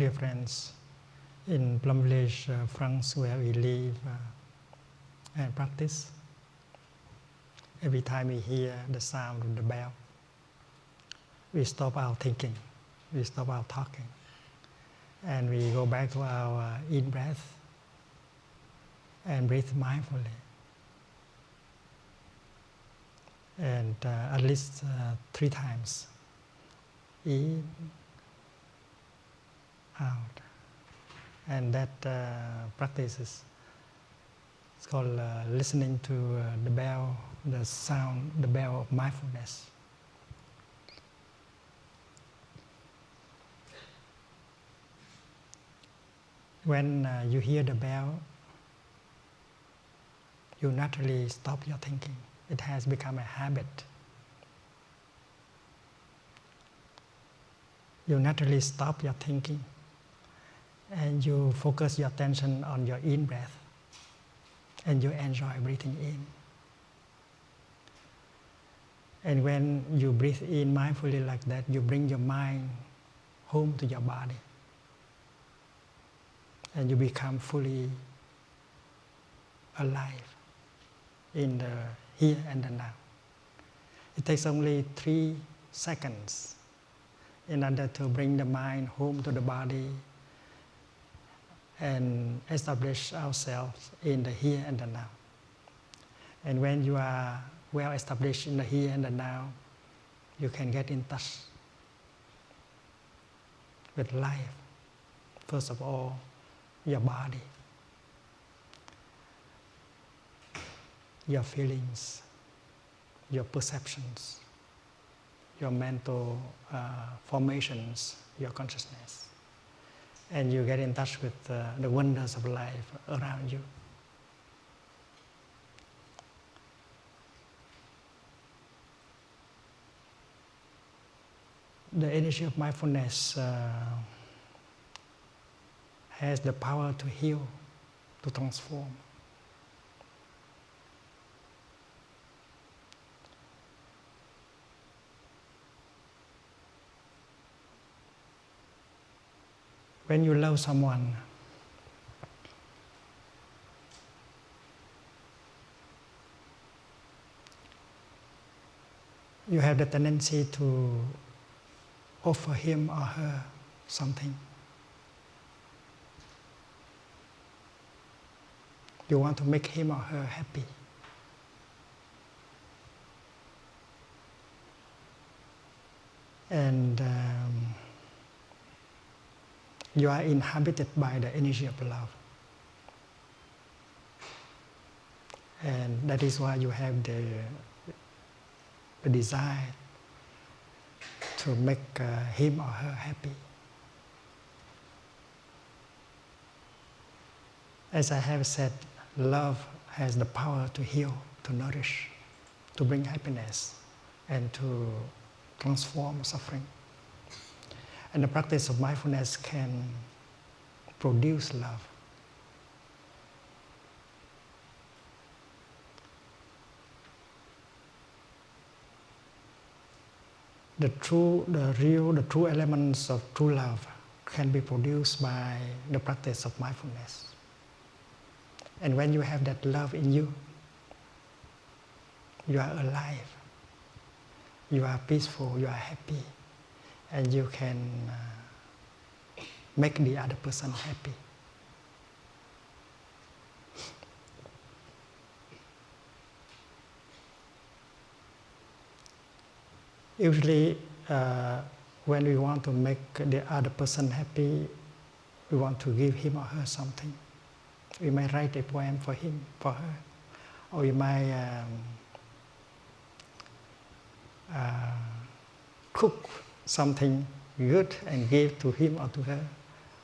Dear friends, in Plum village, France, where we live and practice, every time we hear the sound of the bell, we stop our thinking, we stop our talking, and we go back to our in-breath and breathe mindfully. And at least 3 times, in, out. And that practice is it's called listening to the bell, the sound, the bell of mindfulness. When you hear the bell, you naturally stop your thinking. It has become a habit. You naturally stop your thinking and you focus your attention on your in-breath and you enjoy breathing in. And when you breathe in mindfully like that, you bring your mind home to your body and you become fully alive in the here and the now. It takes only 3 seconds in order to bring the mind home to the body and establish ourselves in the here and the now. And when you are well established in the here and the now, you can get in touch with life. First of all, your body, your feelings, your perceptions, your mental formations, your consciousness. And you get in touch with the wonders of life around you. The energy of mindfulness has the power to heal, to transform. When you love someone, you have the tendency to offer him or her something. You want to make him or her happy. And you are inhabited by the energy of love. And that is why you have the desire to make him or her happy. As I have said, love has the power to heal, to nourish, to bring happiness, and to transform suffering. And the practice of mindfulness can produce love. The true elements of true love can be produced by the practice of mindfulness. And when you have that love in you, you are alive, you are peaceful, you are happy, and you can make the other person happy. Usually, when we want to make the other person happy, we want to give him or her something. We might write a poem for him, for her, or we might cook something good and give to him or to her,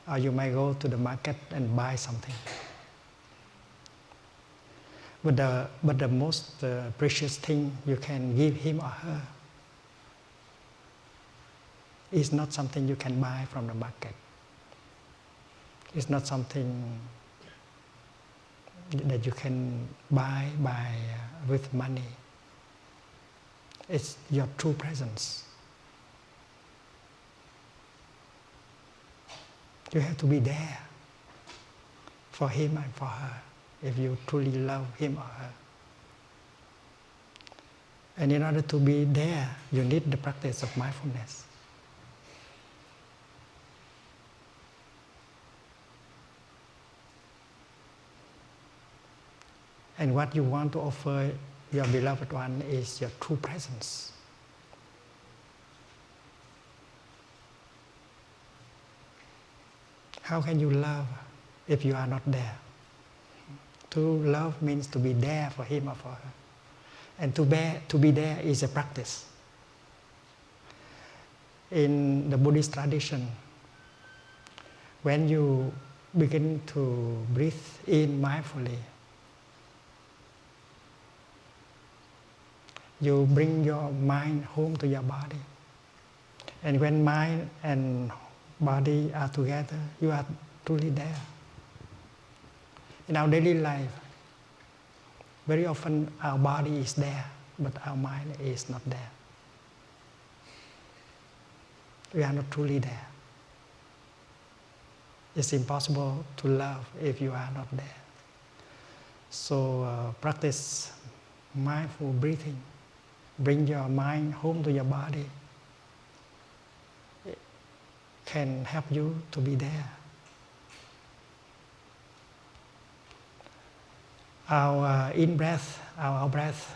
or you might go to the market and buy something. But the most precious thing you can give him or her is not something you can buy from the market. It's not something that you can buy with money. It's your true presence. You have to be there for him and for her, if you truly love him or her. And in order to be there, you need the practice of mindfulness. And what you want to offer your beloved one is your true presence. How can you love if you are not there? To love means to be there for him or for her. And to be there is a practice. In the Buddhist tradition, when you begin to breathe in mindfully, you bring your mind home to your body. And when mind and body are together, you are truly there. In our daily life, very often our body is there, but our mind is not there. We are not truly there. It's impossible to love if you are not there. So practice mindful breathing. Bring your mind home to your body. It can help you to be there. Our in-breath, our out-breath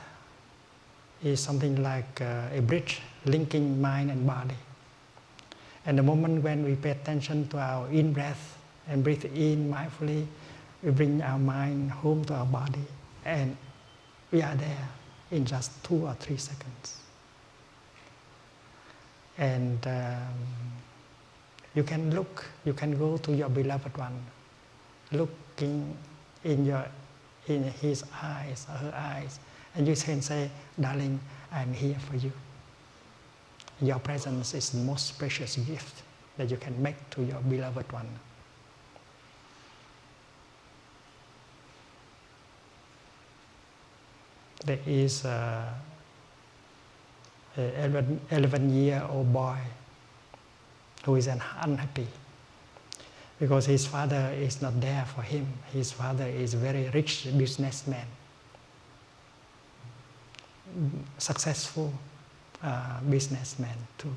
is something like a bridge linking mind and body. And the moment when we pay attention to our in-breath and breathe in mindfully, we bring our mind home to our body, and we are there in just 2 or 3 seconds. And you can go to your beloved one, looking in his eyes or her eyes, and you can say, "Darling, I'm here for you." Your presence is the most precious gift that you can make to your beloved one. There is an 11-year-old boy who is unhappy because his father is not there for him. His father is a very rich businessman, successful businessman too.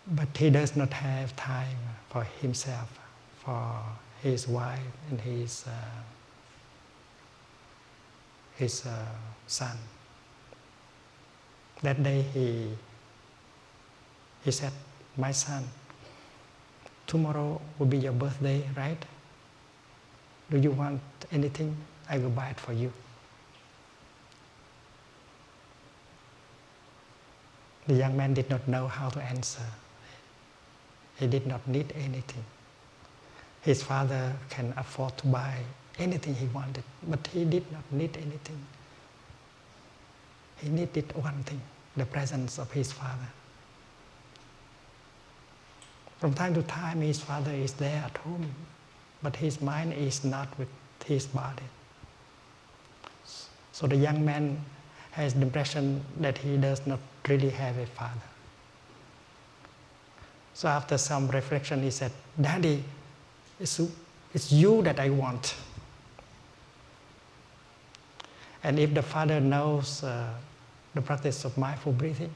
But he does not have time for himself, for his wife and his son. That day he said, "My son, tomorrow will be your birthday, right? Do you want anything? I will buy it for you." The young man did not know how to answer. He did not need anything. His father can afford to buy anything he wanted, but he did not need anything. He needed one thing, the presence of his father. From time to time, his father is there at home, but his mind is not with his body. So the young man has the impression that he does not really have a father. So after some reflection, he said, "Daddy, it's you that I want." And if the father knows the practice of mindful breathing,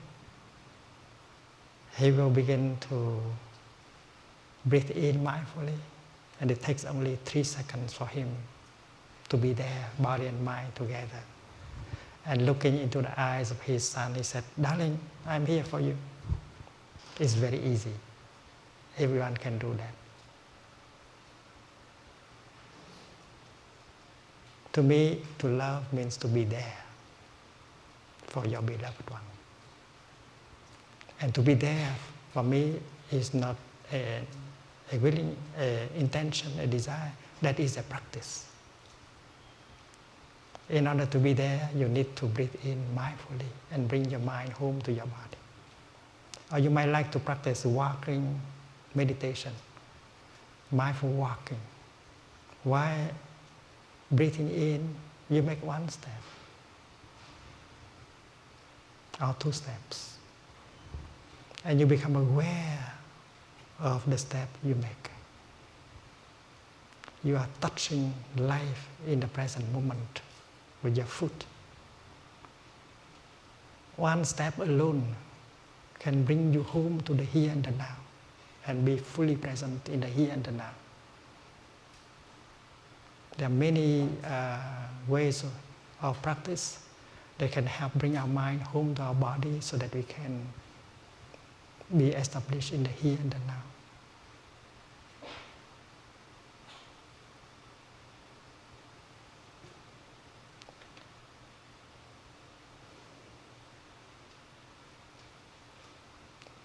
he will begin to breathe in mindfully, and it takes only 3 seconds for him to be there, body and mind together. And looking into the eyes of his son, he said, "Darling, I'm here for you." It's very easy. Everyone can do that. To me, to love means to be there for your beloved one. And to be there, for me, is not a willing intention, a desire. That is a practice. In order to be there, you need to breathe in mindfully and bring your mind home to your body. Or you might like to practice walking meditation, mindful walking. While breathing in, you make 1 step or 2 steps. And you become aware of the step you make. You are touching life in the present moment with your foot. One step alone can bring you home to the here and the now and be fully present in the here and the now. There are many ways of practice that can help bring our mind home to our body so that we can be established in the here and the now.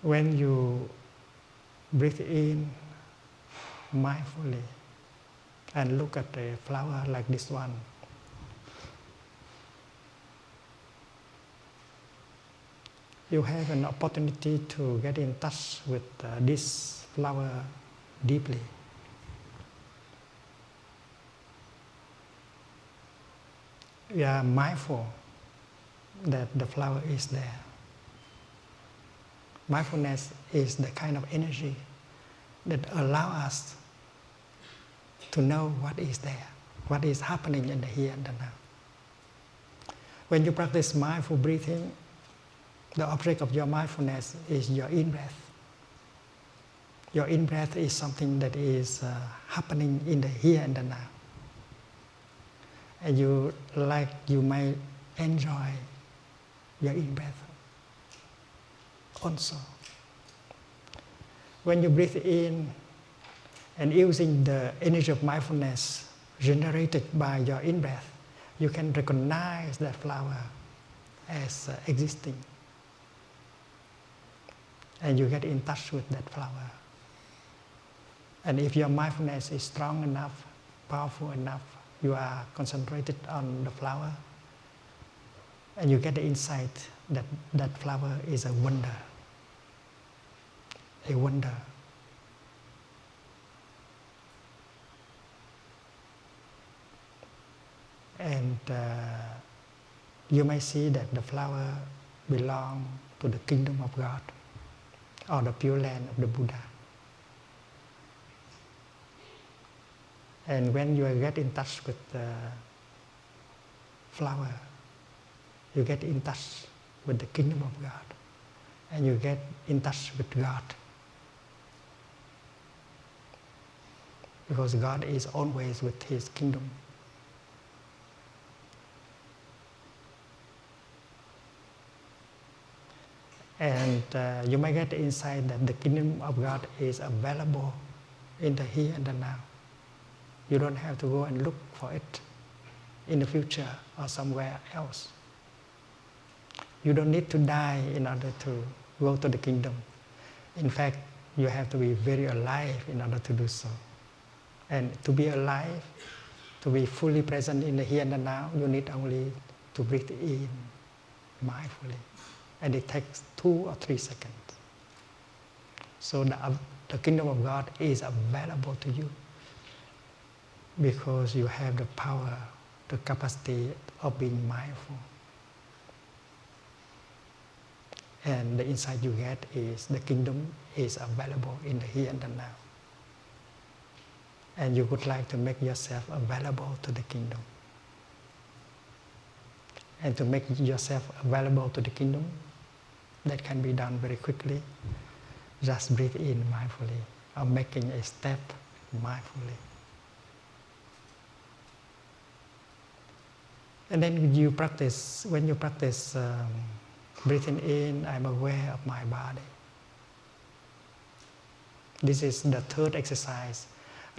When you breathe in mindfully and look at a flower like this one, you have an opportunity to get in touch with this flower deeply. You are mindful that the flower is there. Mindfulness is the kind of energy that allows us to know what is there, what is happening in the here and the now. When you practice mindful breathing, the object of your mindfulness is your in-breath. Your in-breath is something that is happening in the here and the now. And you might enjoy your in-breath also. When you breathe in and using the energy of mindfulness generated by your in-breath, you can recognize that flower as existing. And you get in touch with that flower. And if your mindfulness is strong enough, powerful enough, you are concentrated on the flower, and you get the insight that that flower is a wonder. A wonder. And you may see that the flower belongs to the kingdom of God or the pure land of the Buddha. And when you get in touch with the flower, you get in touch with the kingdom of God, and you get in touch with God. Because God is always with His kingdom. And you may get the insight that the kingdom of God is available in the here and the now. You don't have to go and look for it in the future or somewhere else. You don't need to die in order to go to the kingdom. In fact, you have to be very alive in order to do so. And to be alive, to be fully present in the here and the now, you need only to breathe in mindfully. And it takes 2 or 3 seconds. So the kingdom of God is available to you because you have the power, the capacity of being mindful. And the insight you get is the kingdom is available in the here and the now. And you would like to make yourself available to the kingdom. And to make yourself available to the kingdom, that can be done very quickly. Just breathe in mindfully, or making a step mindfully. And then when you practice breathing in, I'm aware of my body. This is the third exercise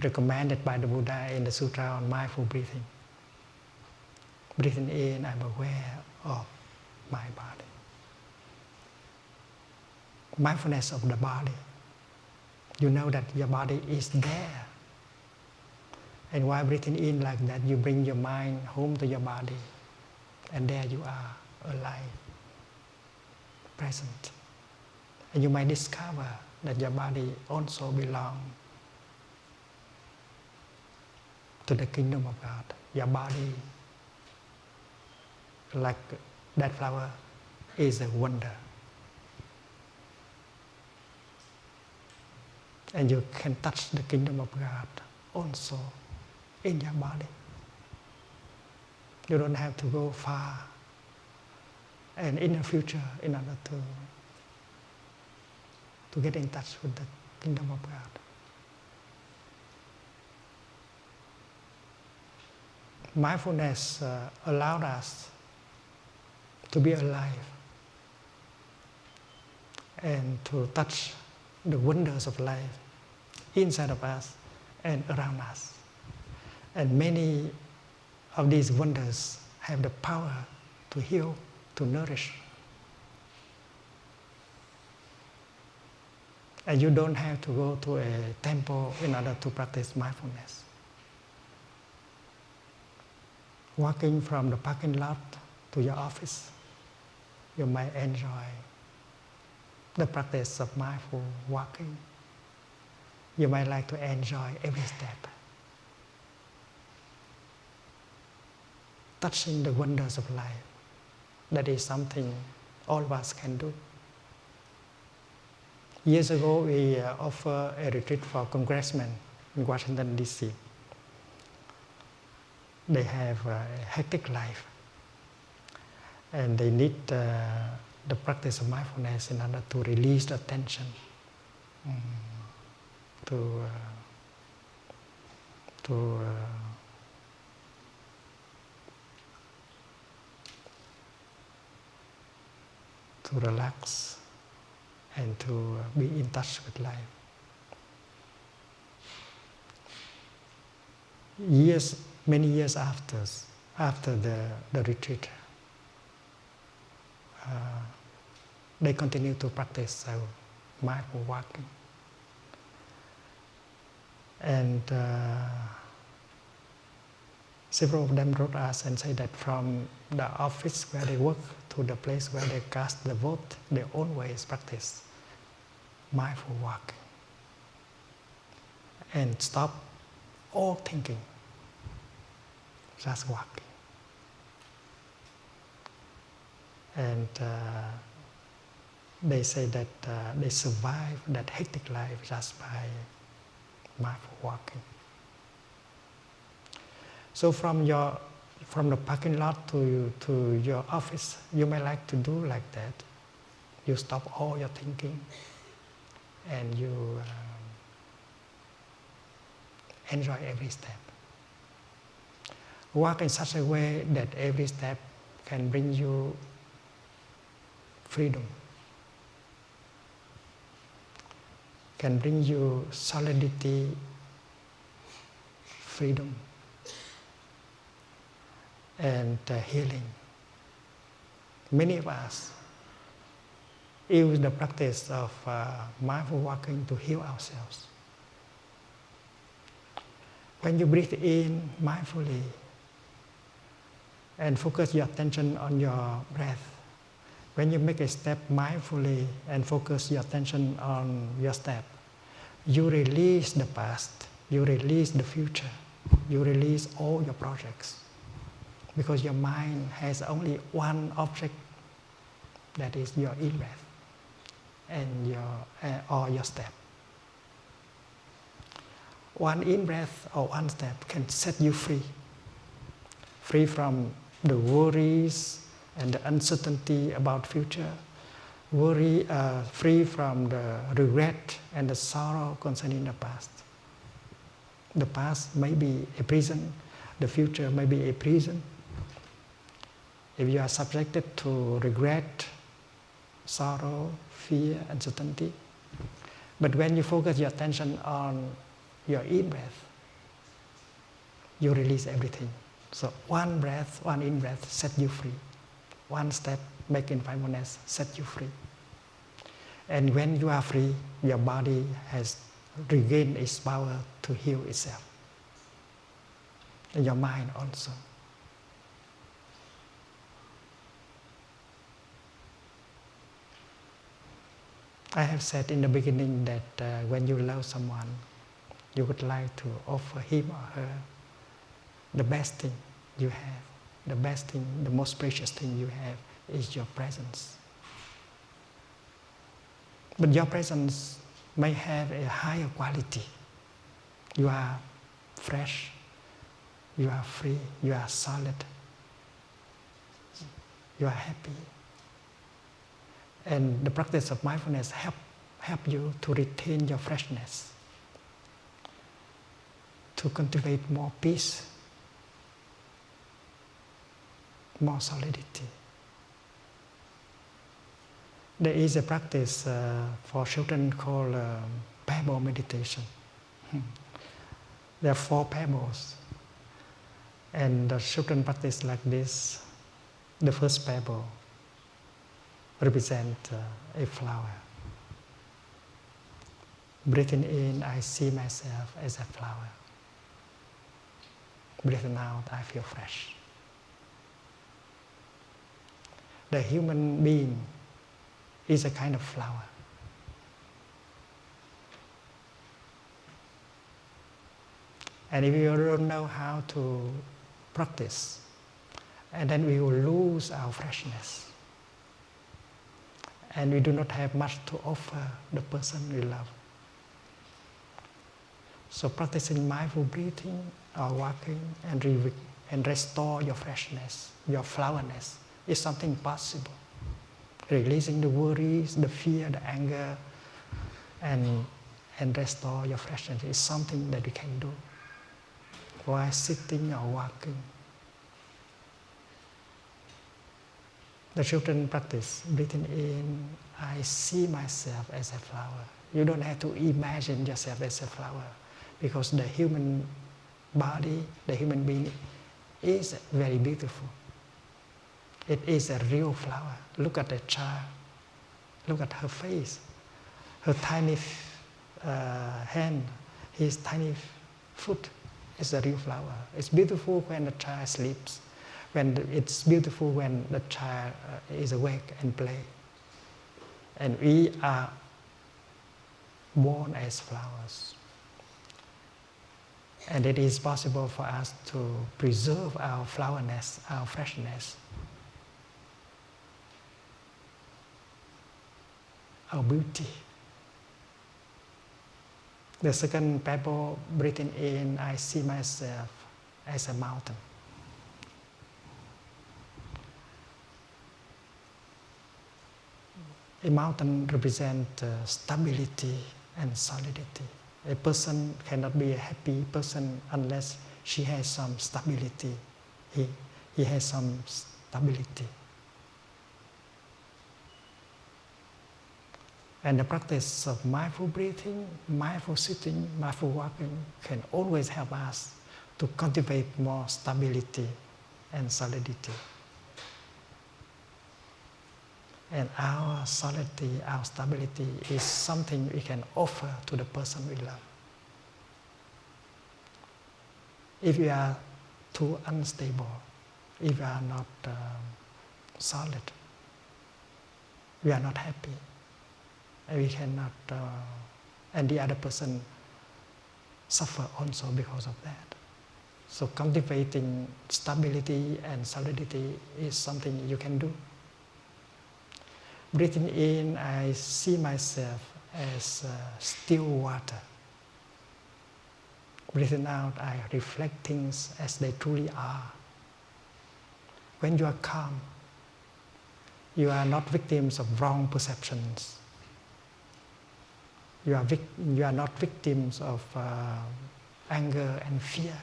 recommended by the Buddha in the Sutra on mindful breathing. Breathing in, I'm aware of my body. Mindfulness of the body. You know that your body is there. And while breathing in like that, you bring your mind home to your body. And there you are, alive, present. And you might discover that your body also belongs to the kingdom of God. Your body, like that flower, is a wonder. And you can touch the kingdom of God also in your body. You don't have to go far and in the future in order to get in touch with the kingdom of God. Mindfulness allowed us to be alive and to touch the wonders of life inside of us and around us. And many of these wonders have the power to heal, to nourish. And you don't have to go to a temple in order to practice mindfulness. Walking from the parking lot to your office, you might enjoy the practice of mindful walking. You might like to enjoy every step. Touching the wonders of life. That is something all of us can do. Years ago, we offered a retreat for congressmen in Washington, D.C. They have a hectic life, and they need the practice of mindfulness in order to release the tension, to relax and to be in touch with life. Many years after the retreat, they continue to practice mindful walking. And several of them wrote us and said that from the office where they work to the place where they cast the vote, they always practice mindful walking and stop all thinking, just walking. And they say that they survive that hectic life just by mindful walking. So from the parking lot to your office, you may like to do like that. You stop all your thinking and you enjoy every step. Walk in such a way that every step can bring you freedom, can bring you solidity, freedom, and healing. Many of us use the practice of mindful walking to heal ourselves. When you breathe in mindfully and focus your attention on your breath, when you make a step mindfully and focus your attention on your step, you release the past, you release the future, you release all your projects. Because your mind has only one object, that is your in-breath and your step. One in-breath or one step can set you free. Free from the worries and the uncertainty about future. Free from the regret and the sorrow concerning the past. The past may be a prison, the future may be a prison. If you are subjected to regret, sorrow, fear, uncertainty, but when you focus your attention on your in-breath, you release everything. So one breath, one in-breath set you free. One step making mindfulness set you free. And when you are free, your body has regained its power to heal itself. And your mind also. I have said in the beginning that when you love someone, you would like to offer him or her the best thing you have. The best thing, the most precious thing you have is your presence. But your presence may have a higher quality. You are fresh, you are free, you are solid, you are happy. And the practice of mindfulness help you to retain your freshness, to cultivate more peace, more solidity. There is a practice for children called Pebble meditation. There are 4 pebbles, and the children practice like this. The first pebble represents a flower. Breathing in, I see myself as a flower. Breathing out, I feel fresh. The human being is a kind of flower. And if you don't know how to practice, and then we will lose our freshness. And we do not have much to offer the person we love. So practicing mindful breathing or walking and restore your freshness, your flowerness, is something possible. Releasing the worries, the fear, the anger, and restore your freshness is something that you can do while sitting or walking. The children practice breathing in, I see myself as a flower. You don't have to imagine yourself as a flower, because the human body, the human being is very beautiful. It is a real flower. Look at the child. Look at her face. Her tiny hand, his tiny foot is a real flower. It's beautiful when the child sleeps. It's beautiful when the child is awake and play. And we are born as flowers. And it is possible for us to preserve our flowerness, our freshness, our beauty. The second pebble, breathing in, I see myself as a mountain. A mountain represents stability and solidity. A person cannot be a happy person unless she has some stability. He has some stability. And the practice of mindful breathing, mindful sitting, mindful walking can always help us to cultivate more stability and solidity. And our solidity, our stability is something we can offer to the person we love. If we are too unstable, if we are not solid, we are not happy. And we cannot, and the other person suffer also because of that. So cultivating stability and solidity is something you can do. Breathing in, I see myself as still water. Breathing out, I reflect things as they truly are. When you are calm, you are not victims of wrong perceptions. You are not victims of anger and fear,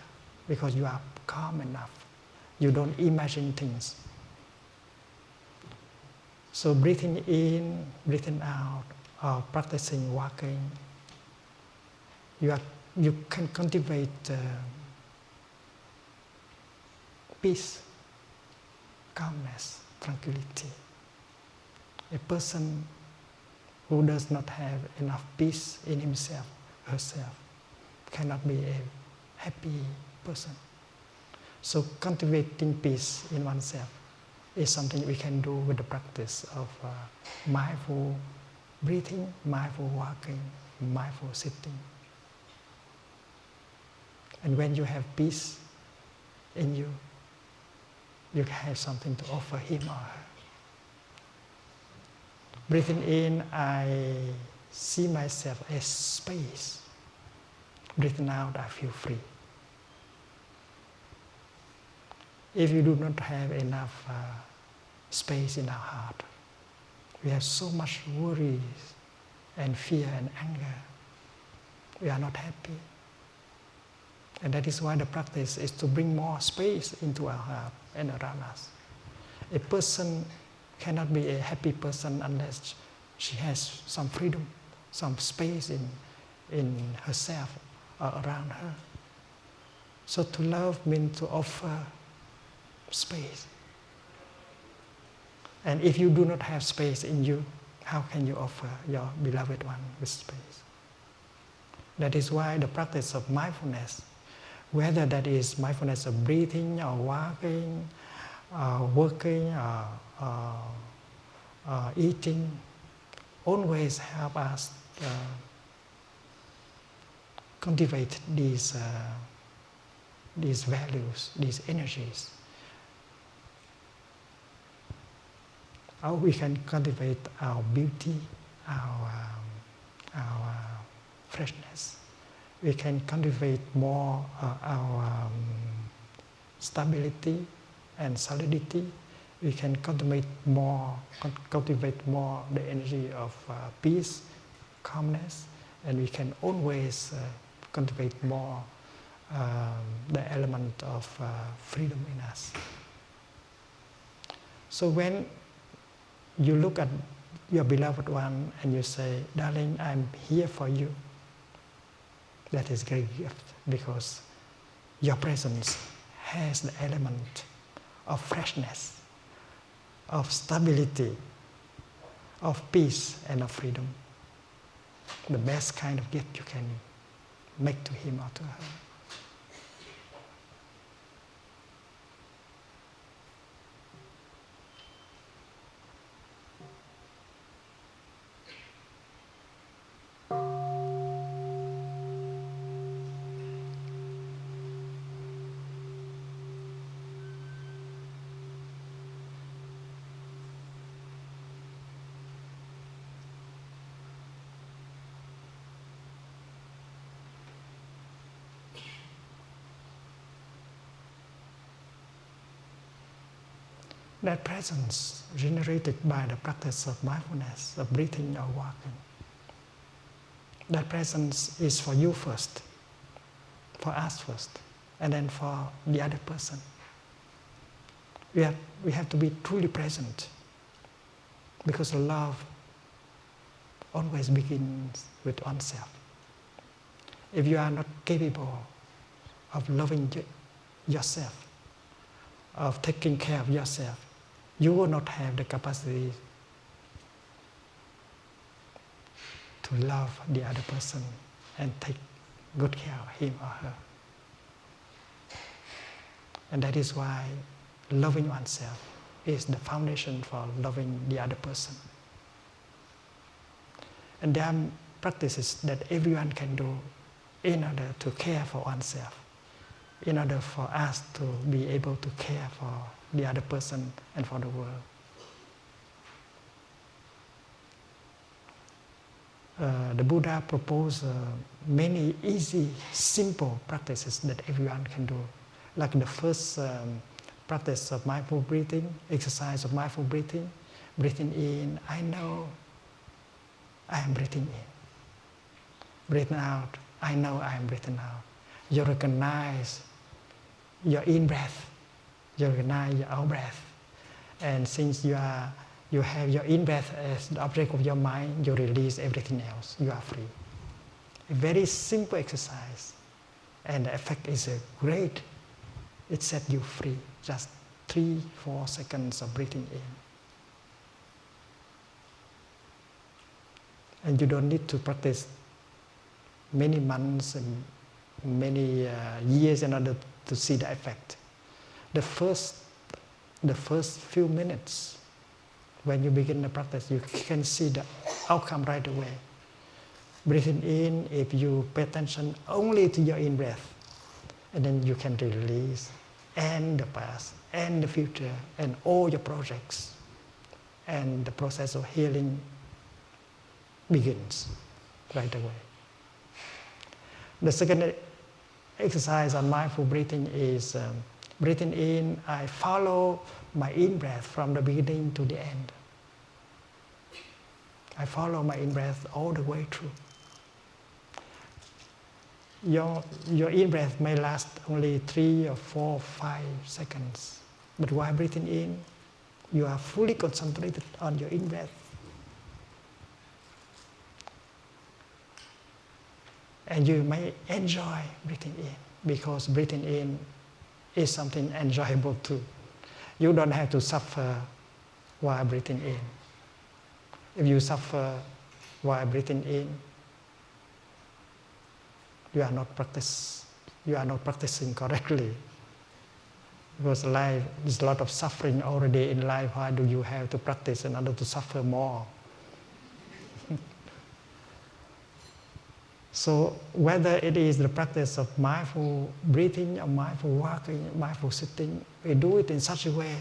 because you are calm enough. You don't imagine things. So breathing in, breathing out, or practicing walking, you can cultivate peace, calmness, tranquility. A person who does not have enough peace in himself, herself, cannot be a happy person. So cultivating peace in oneself is something we can do with the practice of mindful breathing, mindful walking, mindful sitting. And when you have peace in you, you have something to offer him or her. Breathing in, I see myself as space. Breathing out, I feel free. If you do not have enough space in our heart, we have so much worries and fear and anger. We are not happy. And that is why the practice is to bring more space into our heart and around us. A person cannot be a happy person unless she has some freedom, some space in herself or around her. So to love means to offer space. And if you do not have space in you, how can you offer your beloved one with space? That is why the practice of mindfulness, whether that is mindfulness of breathing or walking, working, or eating, always help us cultivate these values, these energies. How we can cultivate our beauty, our freshness. We can cultivate more our stability and solidity. We can cultivate more the energy of peace, calmness, and we can always cultivate more the element of freedom in us. So when you look at your beloved one and you say, darling, I'm here for you, that is a great gift, because your presence has the element of freshness, of stability, of peace, and of freedom. The best kind of gift you can make to him or to her. That presence generated by the practice of mindfulness, of breathing or walking, that presence is for you first, for us first, and then for the other person. We have to be truly present, because love always begins with oneself. If you are not capable of loving yourself, of taking care of yourself, you will not have the capacity to love the other person and take good care of him or her. And that is why loving oneself is the foundation for loving the other person. And there are practices that everyone can do in order to care for oneself, in order for us to be able to care for the other person and for the world. The Buddha proposed many easy, simple practices that everyone can do. Like the first practice of mindful breathing, exercise of mindful breathing, breathing in, I know I am breathing in. Breathing out, I know I am breathing out. You recognize your in-breath, you recognize your out-breath. And since you have your in-breath as the object of your mind, you release everything else, you are free. A very simple exercise, and the effect is great. It sets you free, just 3-4 seconds of breathing in. And you don't need to practice many months and many years in order to see the effect. The first few minutes, when you begin the practice, you can see the outcome right away. Breathing in, if you pay attention only to your in-breath, and then you can release, and the past, and the future, and all your projects, and the process of healing begins right away. The second exercise on mindful breathing is breathing in. I follow my in-breath from the beginning to the end. I follow my in-breath all the way through. Your in-breath may last only 3 or 4 or 5 seconds. But while breathing in, you are fully concentrated on your in-breath. And you may enjoy breathing in, because breathing in is something enjoyable too. You don't have to suffer while breathing in. If you suffer while breathing in, you are not practicing correctly. Because life, there's a lot of suffering already in life. Why do you have to practice in order to suffer more? So whether it is the practice of mindful breathing or mindful walking, mindful sitting, we do it in such a way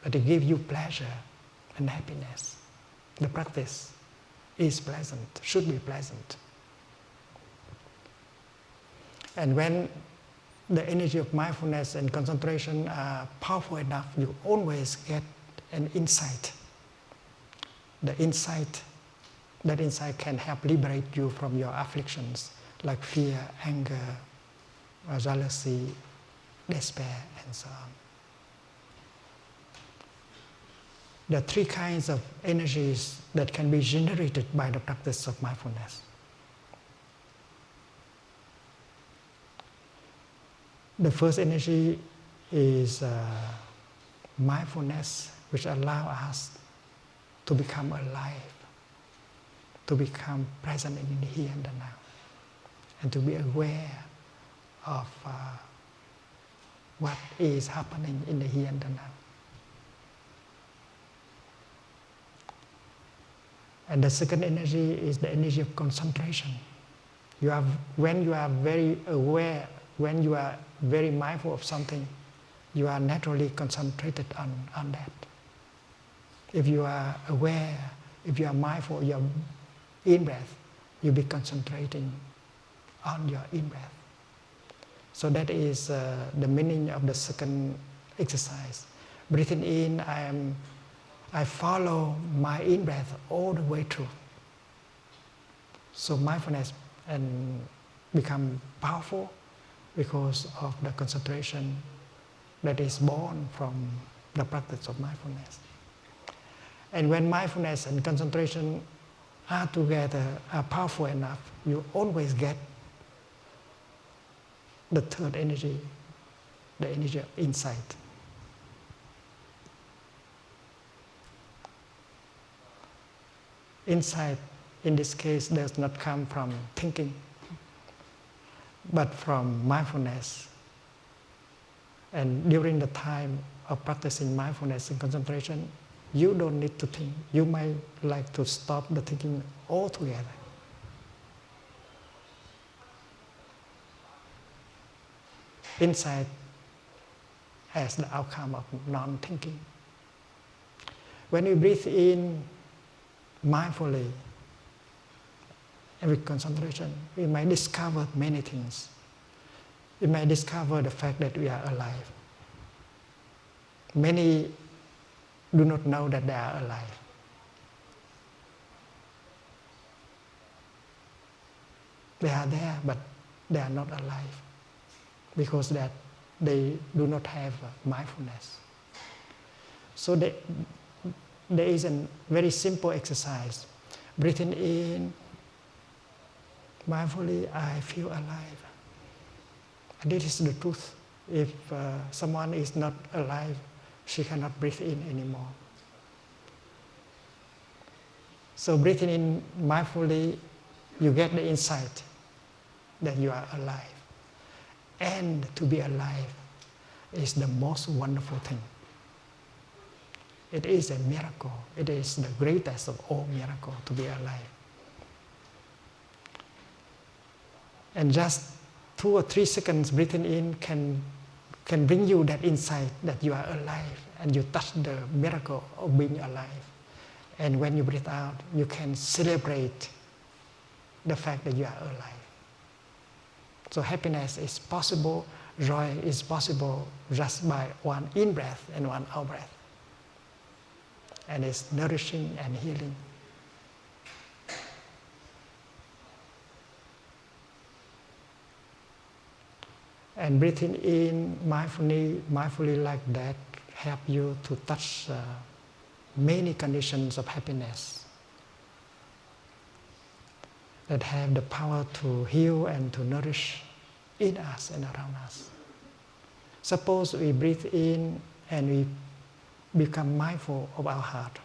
that it gives you pleasure and happiness. The practice is pleasant, should be pleasant. And when the energy of mindfulness and concentration are powerful enough, you always get an insight. That insight can help liberate you from your afflictions, like fear, anger, jealousy, despair, and so on. There are 3 kinds of energies that can be generated by the practice of mindfulness. The first energy is mindfulness, which allows us to become alive, to become present in the here and the now, and to be aware of what is happening in the here and the now. And the second energy is the energy of concentration. When you are very aware, when you are very mindful of something, you are naturally concentrated on that. If you are aware, if you are mindful of your in-breath, you'll be concentrating on your in-breath. So that is the meaning of the second exercise. Breathing in, I follow my in-breath all the way through. So mindfulness and become powerful because of the concentration that is born from the practice of mindfulness. And when mindfulness and concentration are together, are powerful enough, you always get the third energy, the energy of insight. Insight, in this case, does not come from thinking, but from mindfulness. And during the time of practicing mindfulness and concentration, you don't need to think. You might like to stop the thinking altogether. Insight as the outcome of non-thinking. When you breathe in mindfully and with concentration, we might discover many things. We might discover the fact that we are alive. Many do not know that they are alive. They are there, but they are not alive because that they do not have mindfulness. So there is a very simple exercise. Breathing in mindfully, I feel alive. And this is the truth. If someone is not alive, she cannot breathe in anymore. So breathing in mindfully, you get the insight that you are alive. And to be alive is the most wonderful thing. It is a miracle. It is the greatest of all miracles to be alive. And just 2 or 3 seconds breathing in can bring you that insight that you are alive, and you touch the miracle of being alive. And when you breathe out, you can celebrate the fact that you are alive. So happiness is possible, joy is possible just by one in-breath and one out-breath. And it's nourishing and healing. And breathing in mindfully like that help you to touch many conditions of happiness that have the power to heal and to nourish in us and around us. Suppose we breathe in and we become mindful of our heart.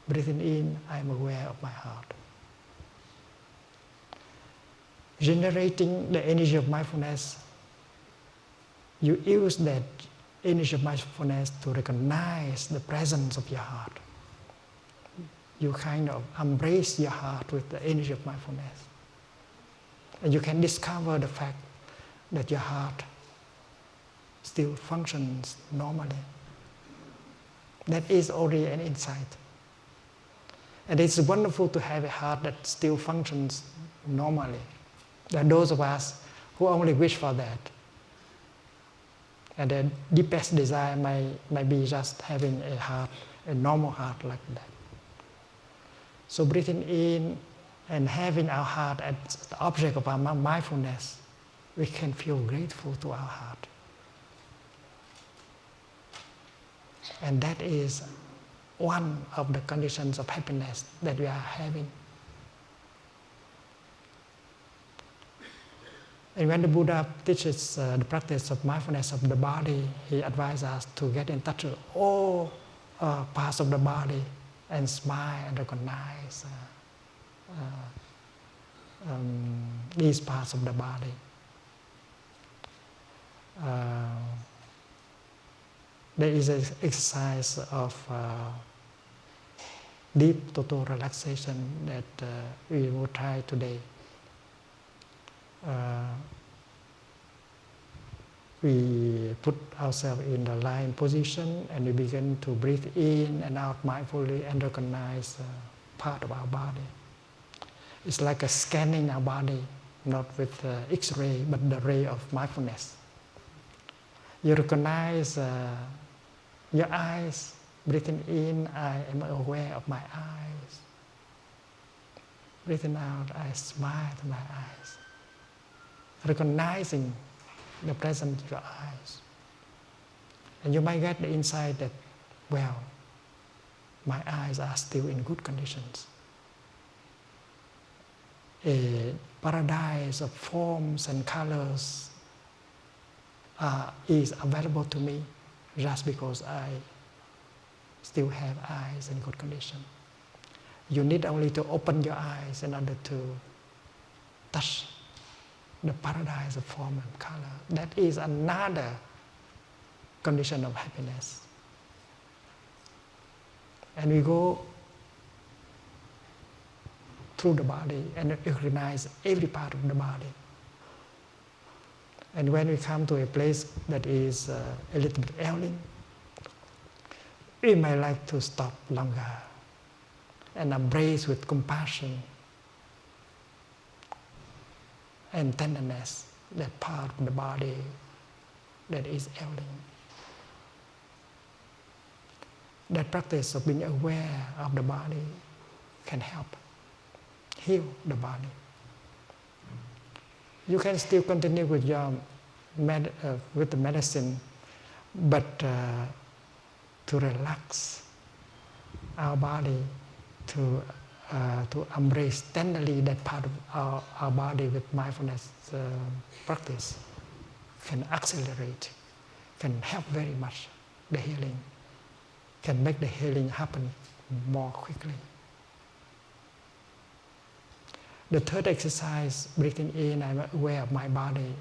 Breathing in, I'm aware of my heart. Generating the energy of mindfulness, you use that energy of mindfulness to recognize the presence of your heart. You kind of embrace your heart with the energy of mindfulness. And you can discover the fact that your heart still functions normally. That is already an insight. And it's wonderful to have a heart that still functions normally. There are those of us who only wish for that. And the deepest desire may be just having a heart, a normal heart like that. So breathing in and having our heart as the object of our mindfulness, we can feel grateful to our heart. And that is one of the conditions of happiness that we are having. And when the Buddha teaches the practice of mindfulness of the body, he advises us to get in touch with all parts of the body and smile and recognize these parts of the body. There is an exercise of deep total relaxation that we will try today. We put ourselves in the lying position and we begin to breathe in and out mindfully and recognize part of our body. It's like a scanning our body, not with X-ray, but the ray of mindfulness. You recognize your eyes, breathing in, I am aware of my eyes. Breathing out, I smile to my eyes. Recognizing the presence of your eyes. And you might get the insight that, well, my eyes are still in good conditions. A paradise of forms and colors is available to me just because I still have eyes in good condition. You need only to open your eyes in order to touch the paradise of form and color. That is another condition of happiness. And we go through the body and recognize every part of the body. And when we come to a place that is a little bit ailing, we may like to stop longer and embrace with compassion and tenderness that part of the body that is ailing. That practice of being aware of the body can help heal the body. You can still continue with your with the medicine, but to relax our body, to embrace tenderly that part of our body with mindfulness practice can accelerate, can help very much the healing, can make the healing happen more quickly. The third exercise, breathing in, I'm aware of my body,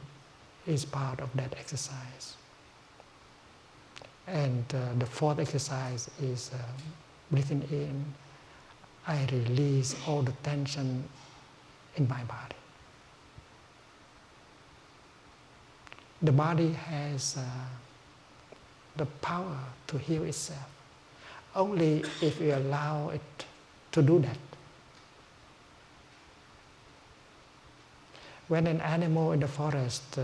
is part of that exercise. And the fourth exercise is breathing in, I release all the tension in my body. The body has the power to heal itself. only if we allow it to do that. When an animal in the forest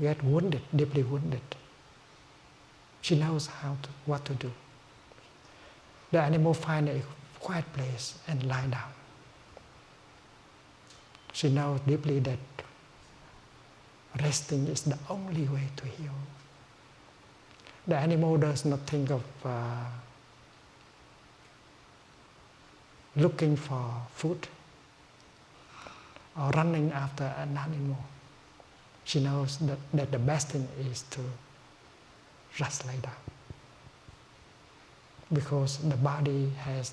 gets wounded, deeply wounded, she knows what to do. The animal finds a quiet place and lie down. She knows deeply that resting is the only way to heal. The animal does not think of looking for food or running after an animal. She knows that the best thing is to just lie down. Because the body has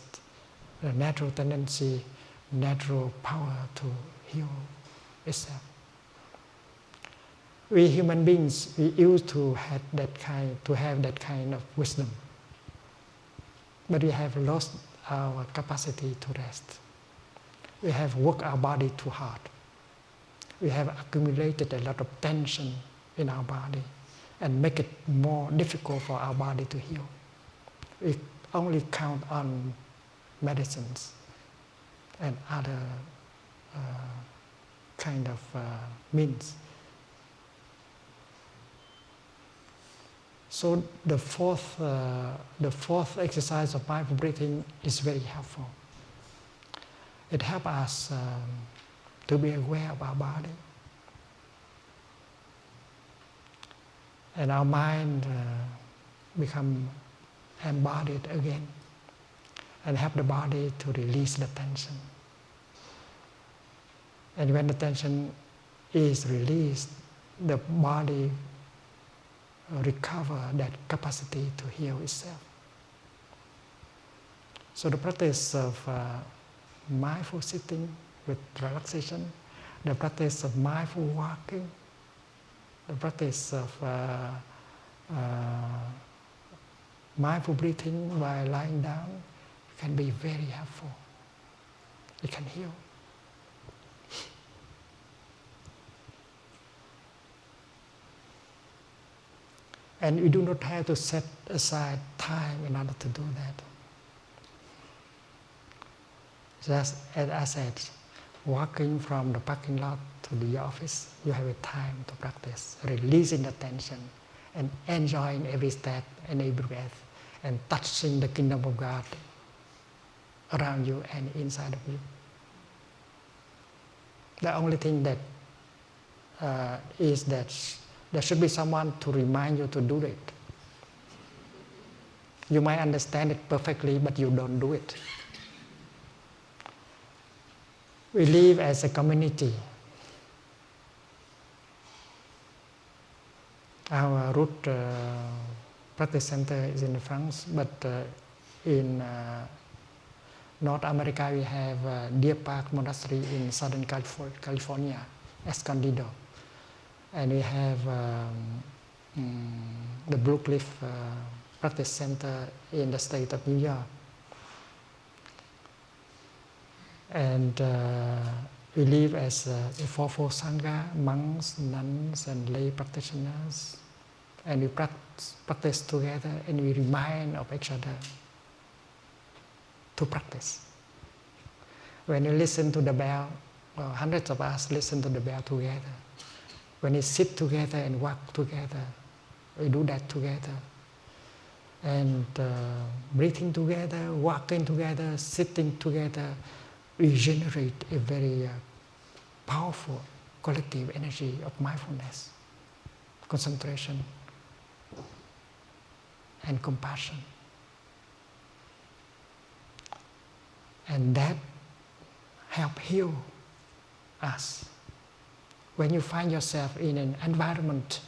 a natural tendency, natural power to heal itself. We human beings, we used to have that kind of wisdom, but we have lost our capacity to rest. We have worked our body too hard. We have accumulated a lot of tension in our body and make it more difficult for our body to heal. We only count on medicines and other kind of means. So the fourth exercise of mindful breathing is very helpful. It helps us to be aware of our body. And our mind become embodied again and help the body to release the tension. And when the tension is released, the body recover that capacity to heal itself. So the practice of mindful sitting with relaxation, the practice of mindful walking, the practice of mindful breathing while lying down can be very helpful. It can heal. And you do not have to set aside time in order to do that. Just as I said, walking from the parking lot to the office, you have a time to practice, releasing the tension and enjoying every step and every breath and touching the kingdom of God around you and inside of you. The only thing that is that there should be someone to remind you to do it. You might understand it perfectly, but you don't do it. We live as a community. Our root practice center is in France, but in North America we have Deer Park Monastery in Southern California, Escondido. And we have the Blue Cliff Practice Center in the state of New York. And we live as a fourfold Sangha, monks, nuns, and lay practitioners. And we practice together and we remind of each other to practice. When you listen to the bell, well, hundreds of us listen to the bell together. When we sit together and walk together, we do that together. And breathing together, walking together, sitting together, we generate a very powerful collective energy of mindfulness, concentration, and compassion. And that helps heal us. When you find yourself in an environment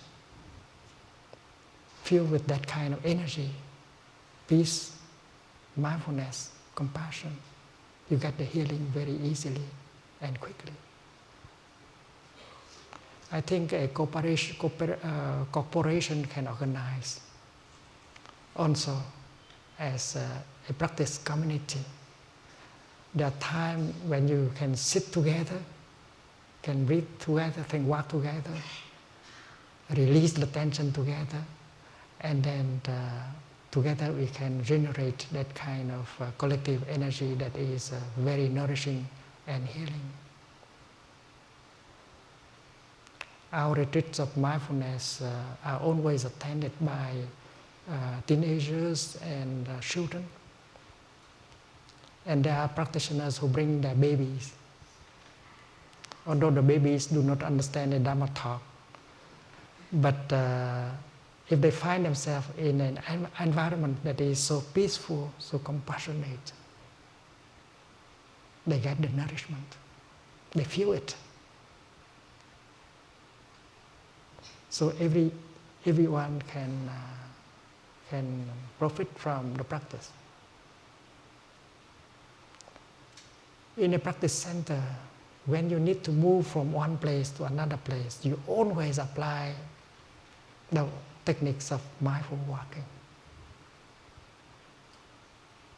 filled with that kind of energy, peace, mindfulness, compassion, you get the healing very easily and quickly. I think a corporation can organize also as a practice community. There are times when you can sit together, can breathe together, can walk together, release the tension together, and then together we can generate that kind of collective energy that is very nourishing and healing. Our retreats of mindfulness are always attended by teenagers and children. And there are practitioners who bring their babies. Although the babies do not understand the Dharma talk, but if they find themselves in an environment that is so peaceful, so compassionate, they get the nourishment. They feel it. So everyone can profit from the practice. In a practice center, when you need to move from one place to another place, you always apply the techniques of mindful walking.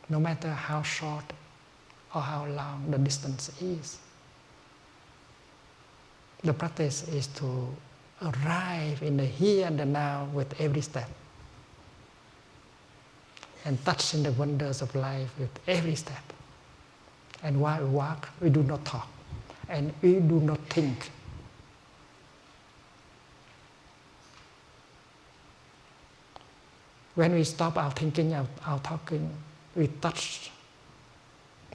No matter how short or how long the distance is. The practice is to arrive in the here and the now with every step. And touch in the wonders of life with every step. And while we walk, we do not talk. And we do not think. When we stop our thinking, our talking, we touch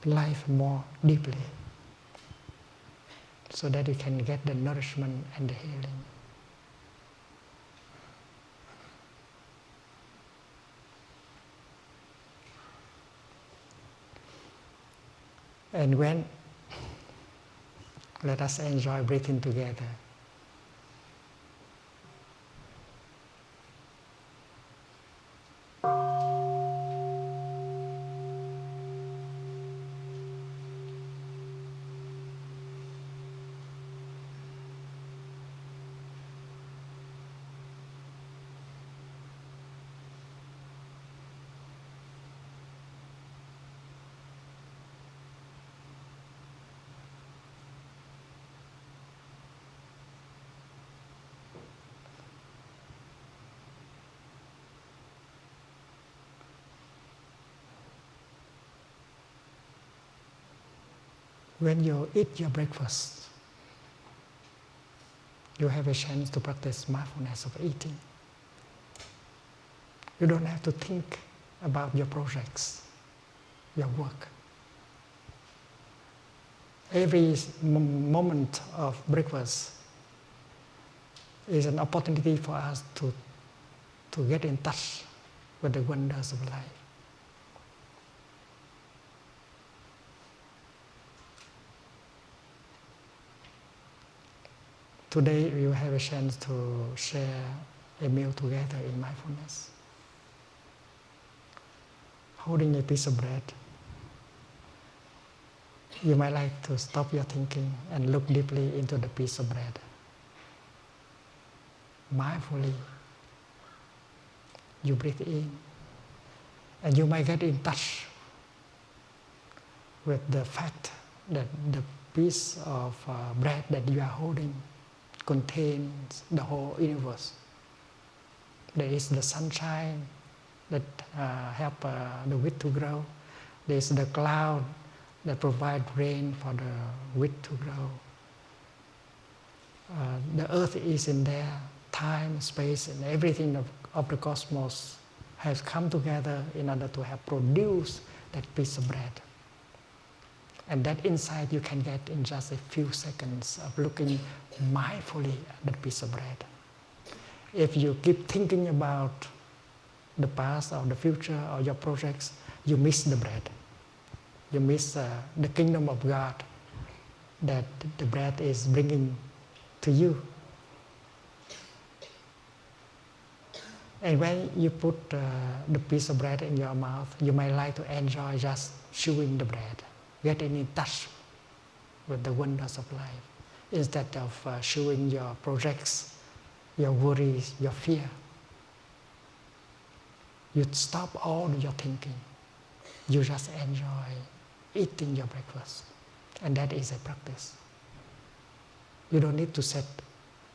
life more deeply, so that we can get the nourishment and the healing. And when, let us enjoy breathing together. When you eat your breakfast, you have a chance to practice mindfulness of eating. You don't have to think about your projects, your work. Every moment of breakfast is an opportunity for us to get in touch with the wonders of life. Today we will have a chance to share a meal together in mindfulness. Holding a piece of bread, you might like to stop your thinking and look deeply into the piece of bread. Mindfully, you breathe in, and you might get in touch with the fact that the piece of bread that you are holding contains the whole universe. There is the sunshine that help the wheat to grow. There is the cloud that provide rain for the wheat to grow. The earth is in there. Time, space, and everything of the cosmos has come together in order to have produced that piece of bread. And that insight you can get in just a few seconds of looking mindfully at that piece of bread. If you keep thinking about the past or the future or your projects, you miss the bread. You miss the kingdom of God that the bread is bringing to you. And when you put the piece of bread in your mouth, you might like to enjoy just chewing the bread, getting in touch with the wonders of life, instead of chewing your projects, your worries, your fear. You stop all your thinking. You just enjoy eating your breakfast. And that is a practice. You don't need to set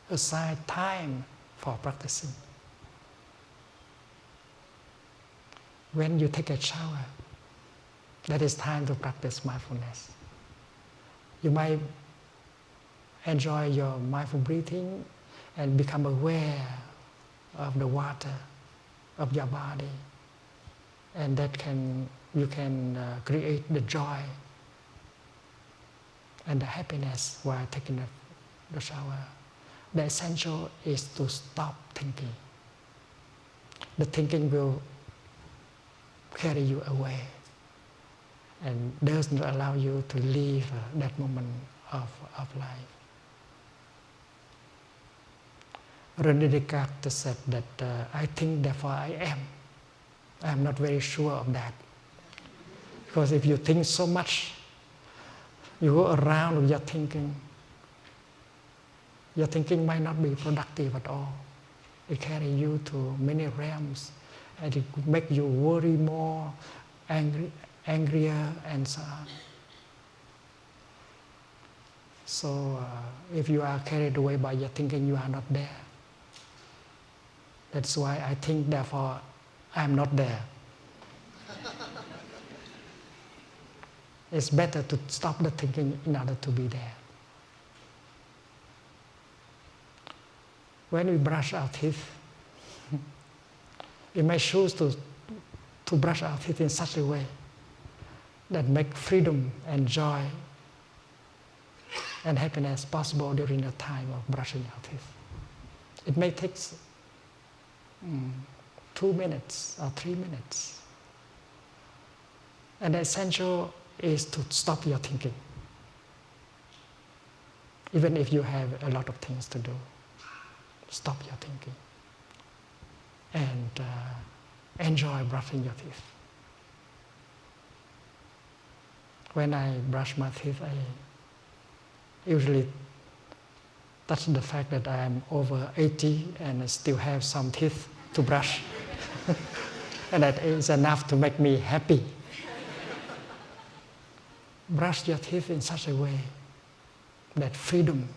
aside time for practicing. when you take a shower, that is time to practice mindfulness. You might enjoy your mindful breathing and become aware of the water of your body, and you can create the joy and the happiness while taking the shower. The essential is to stop thinking. The thinking will carry you away and does not allow you to live that moment of life. René Descartes said that I think, therefore I am. I am not very sure of that. Because if you think so much, you go around with your thinking might not be productive at all. It carries you to many realms, and it could make you worry more, angrier, and so on. So if you are carried away by your thinking, you are not there. That's why I think, therefore I am not there. It's better to stop the thinking in order to be there. When we brush our teeth, we may choose to brush our teeth in such a way that make freedom and joy and happiness possible during the time of brushing our teeth. It may take 2 minutes or 3 minutes. And the essential is to stop your thinking. Even if you have a lot of things to do, stop your thinking and enjoy brushing your teeth. When I brush my teeth, I usually touch the fact that I am over 80 and I still have some teeth to brush. And that is enough to make me happy. Brush your teeth in such a way that freedom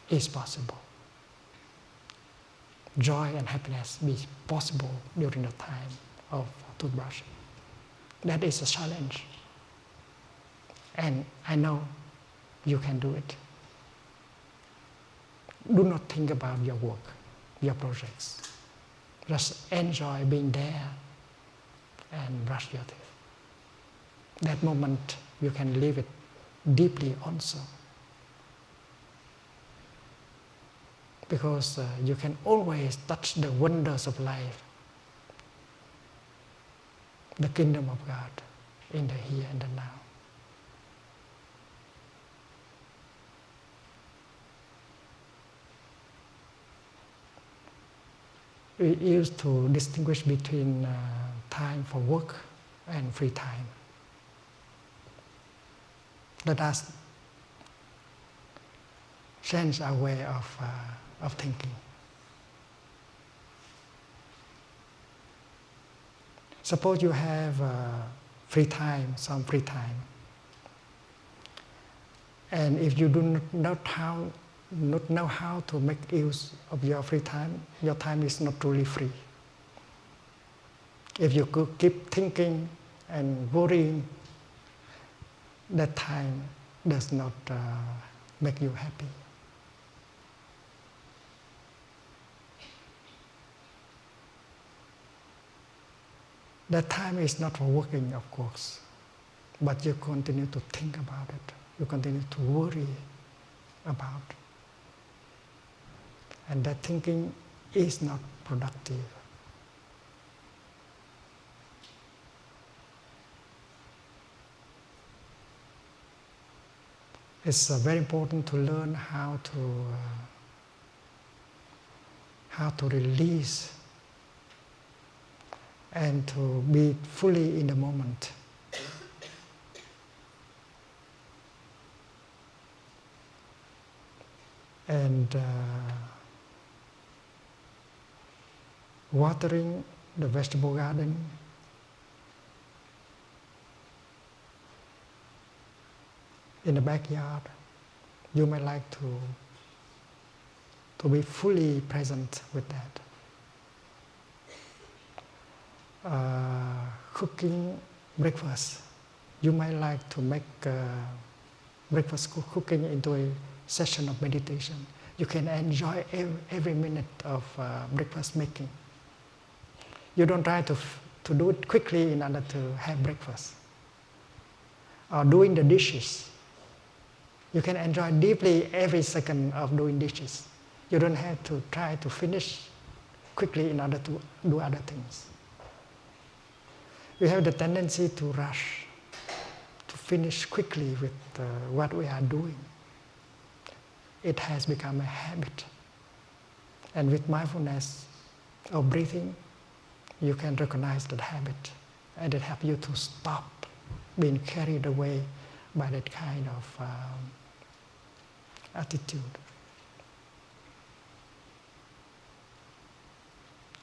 is possible. Joy and happiness be possible during the time of toothbrushing. That is a challenge. And I know you can do it. Do not think about your work, your projects. Just enjoy being there and brush your teeth. That moment you can live it deeply also. Because you can always touch the wonders of life, the kingdom of God in the here and the now. We used to distinguish between time for work and free time. Let us change our way of thinking. Suppose you have some free time, and if you do not know how to make use of your free time, your time is not truly free. If you could keep thinking and worrying, that time does not make you happy. That time is not for working, of course, but you continue to think about it. You continue to worry about it. And that thinking is not productive. It's very important to learn how to release and to be fully in the moment. And watering the vegetable garden, in the backyard, you may like to be fully present with that. cooking breakfast. You might like to make breakfast cooking into a session of meditation. You can enjoy every minute of breakfast making. You don't try to do it quickly in order to have breakfast. Or doing the dishes. You can enjoy deeply every second of doing dishes. You don't have to try to finish quickly in order to do other things. We have the tendency to rush, to finish quickly with what we are doing. It has become a habit. And with mindfulness of breathing, you can recognize that habit, and it helps you to stop being carried away by that kind of attitude.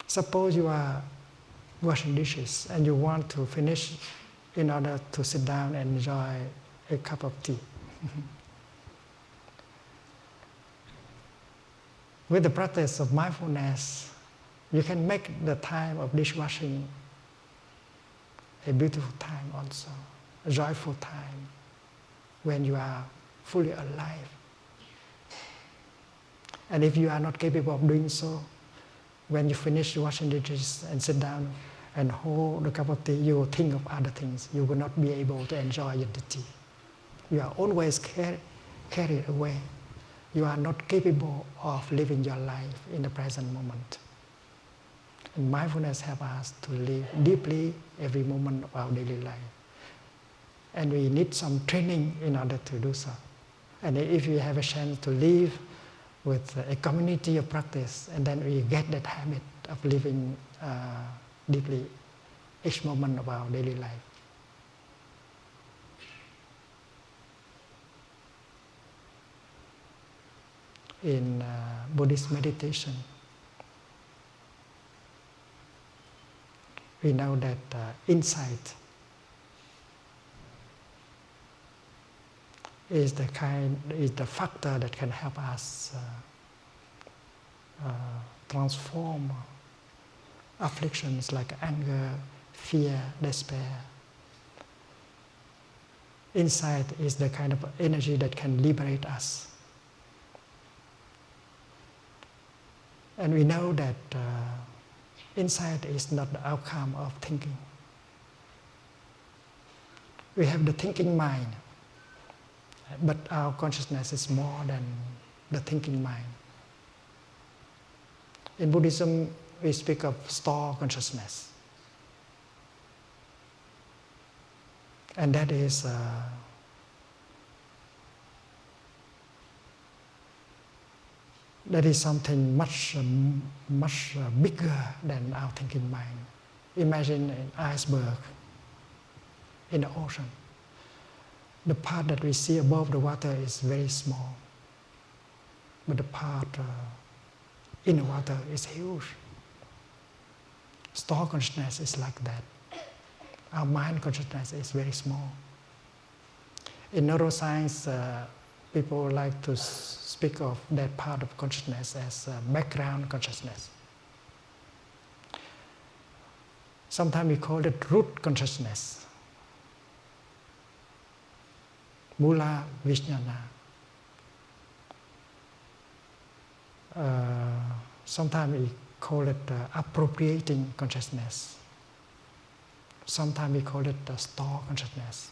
Suppose you are washing dishes and you want to finish in order to sit down and enjoy a cup of tea. With the practice of mindfulness, you can make the time of dishwashing a beautiful time also, a joyful time, when you are fully alive. And if you are not capable of doing so, when you finish washing the dishes and sit down and hold the cup of tea, you will think of other things. You will not be able to enjoy the tea. You are always carried away. You are not capable of living your life in the present moment. And mindfulness helps us to live deeply every moment of our daily life. And we need some training in order to do so. And if we have a chance to live with a community of practice, and then we get that habit of living deeply each moment of our daily life. In Buddhist meditation, we know that insight is the factor that can help us transform afflictions like anger, fear, despair. Insight is the kind of energy that can liberate us. And we know that insight is not the outcome of thinking. We have the thinking mind, but our consciousness is more than the thinking mind. In Buddhism, we speak of store consciousness. And that is something much bigger than our thinking mind. Imagine an iceberg in the ocean. The part that we see above the water is very small, but the part in the water is huge. Store consciousness is like that. Our mind consciousness is very small. In neuroscience, people like to speak of that part of consciousness as background consciousness. Sometimes we call it root consciousness, mula vijnana. Sometimes we call it appropriating consciousness. Sometimes we call it store consciousness.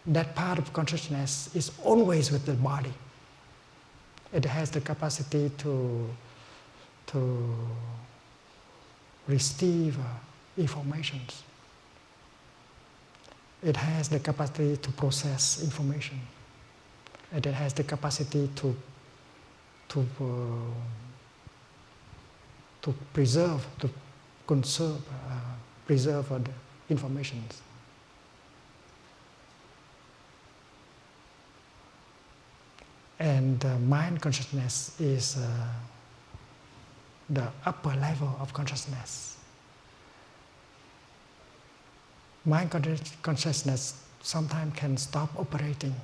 That part of consciousness is always with the body. It has the capacity to receive information. It has the capacity to process information. And it has the capacity to preserve, to conserve, preserve the information. And mind consciousness is the upper level of consciousness. Mind consciousness sometimes can stop operating,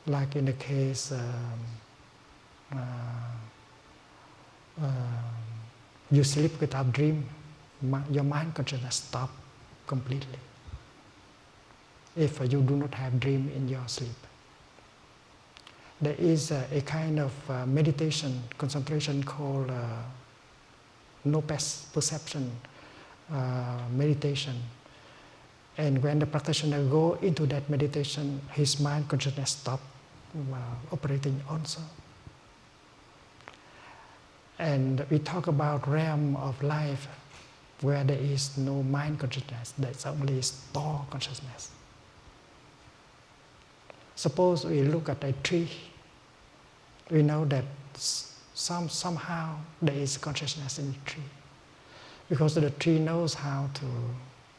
like in the case you sleep without dream, your mind consciousness stop completely. If you do not have dream in your sleep, there is a kind of meditation, concentration called no perception meditation. And when the practitioner go into that meditation, his mind consciousness stop operating also. And we talk about realm of life where there is no mind consciousness, there's only store consciousness. Suppose we look at a tree, we know that somehow there is consciousness in the tree, because the tree knows how to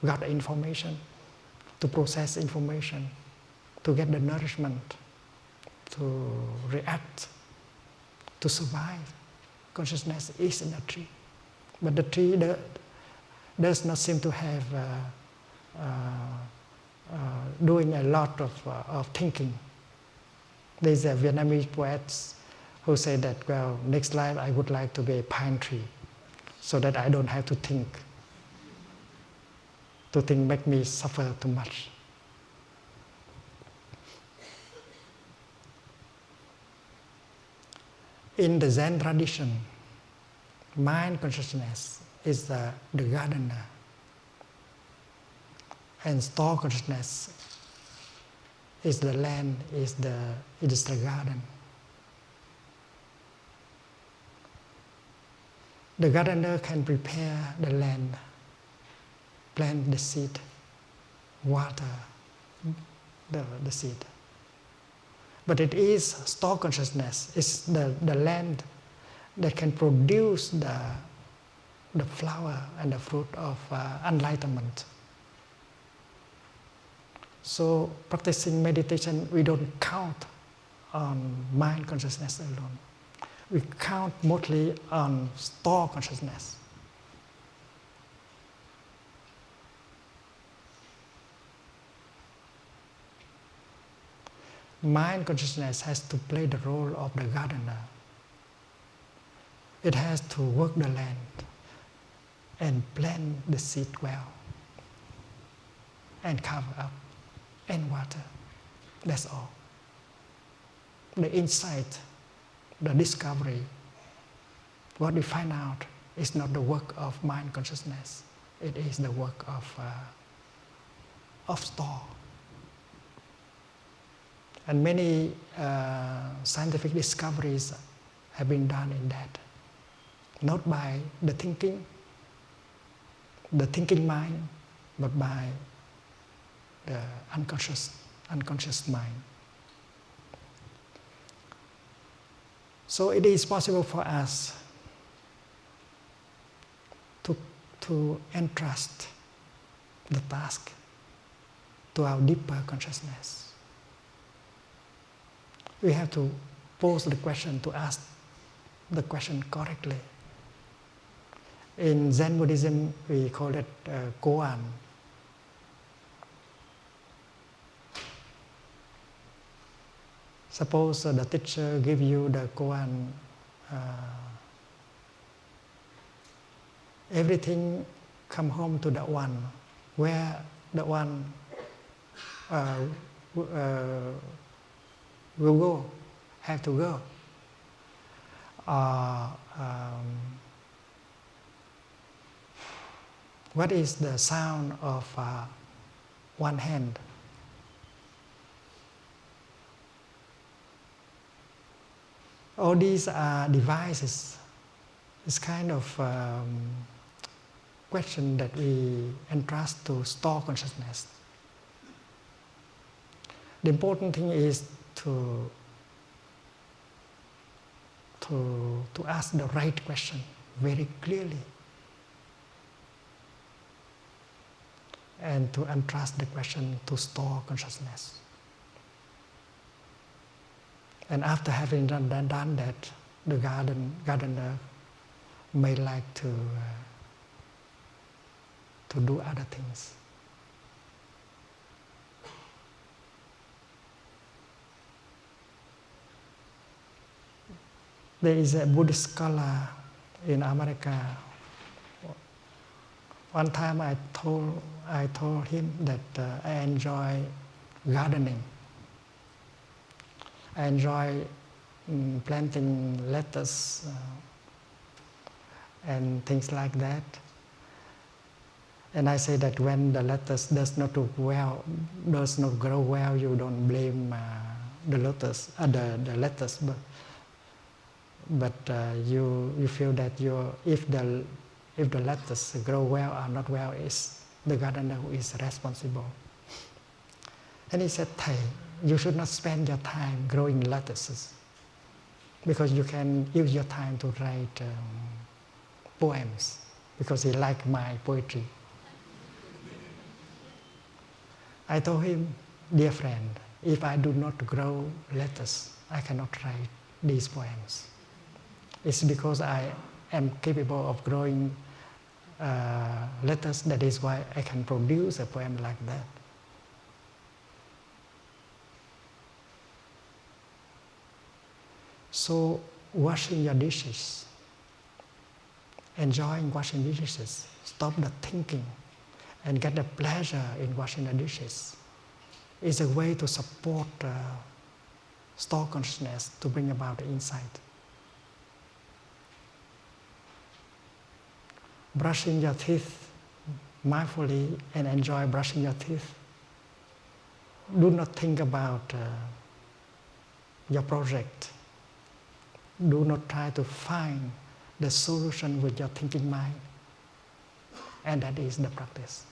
gather information, to process information, to get the nourishment, to react, to survive. Consciousness is in the tree. But the tree does not seem to have doing a lot of thinking. There's a Vietnamese poet who said that, well, next life I would like to be a pine tree so that I don't have to think. To think make me suffer too much. In the Zen tradition, mind consciousness is the gardener, and store consciousness is the land, is the garden. The gardener can prepare the land, plant the seed, water the seed. But it is store consciousness, it's the land that can produce the flower and the fruit of enlightenment. So practicing meditation, we don't count on mind consciousness alone. We count mostly on store consciousness. Mind consciousness has to play the role of the gardener. It has to work the land and plant the seed well and cover up and water. That's all. The insight, the discovery, what we find out is not the work of mind consciousness. It is the work of store. And many scientific discoveries have been done in that. Not by the thinking mind, but by the unconscious mind. So it is possible for us to entrust the task to our deeper consciousness. We have to pose the question, to ask the question correctly. In Zen Buddhism, we call it koan. Suppose the teacher give you the koan, everything come home to the one, where the one will go, have to go. What is the sound of one hand? All these are devices. It's kind of question that we entrust to store consciousness. The important thing is to ask the right question very clearly and to entrust the question to store consciousness. And after having done that, the gardener may like to do other things. There is a Buddhist scholar in America One time I told him that I enjoy gardening. I enjoy planting lettuce and things like that. And I say that when the lettuce does not grow well, you don't blame the lettuce, but you feel that if the lettuce grow well or not well, is the gardener who is responsible. And he said, Thay, you should not spend your time growing lettuces, because you can use your time to write poems, because he liked my poetry. I told him, dear friend, if I do not grow lettuce, I cannot write these poems. It's because I am capable of growing lettuce, that is why I can produce a poem like that. So washing your dishes, enjoying washing dishes, stop the thinking and get the pleasure in washing the dishes is a way to support store consciousness, to bring about the insight. Brushing your teeth mindfully and enjoy brushing your teeth. Do not think about your project. Do not try to find the solution with your thinking mind. And that is the practice.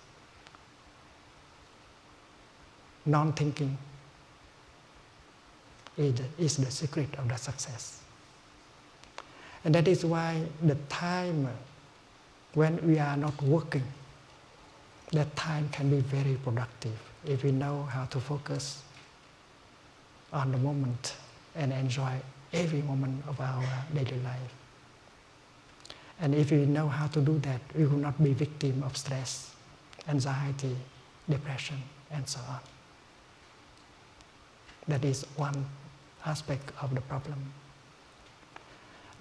Non-thinking is the secret of the success. And that is why the time when we are not working, that time can be very productive if we know how to focus on the moment and enjoy every moment of our daily life. And if we know how to do that, we will not be victim of stress, anxiety, depression, and so on. That is one aspect of the problem.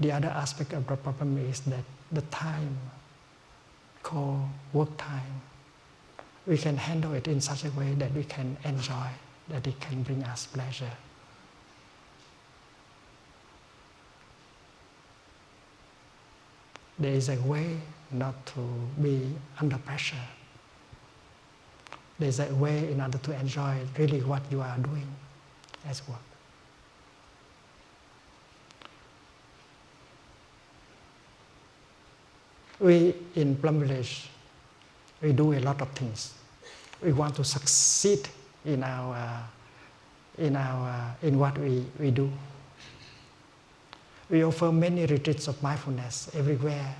The other aspect of the problem is that the time called work time, we can handle it in such a way that we can enjoy, that it can bring us pleasure. There is a way not to be under pressure. There is a way in order to enjoy really what you are doing as work. We in Plum Village, we do a lot of things. We want to succeed in what we do. We offer many retreats of mindfulness everywhere,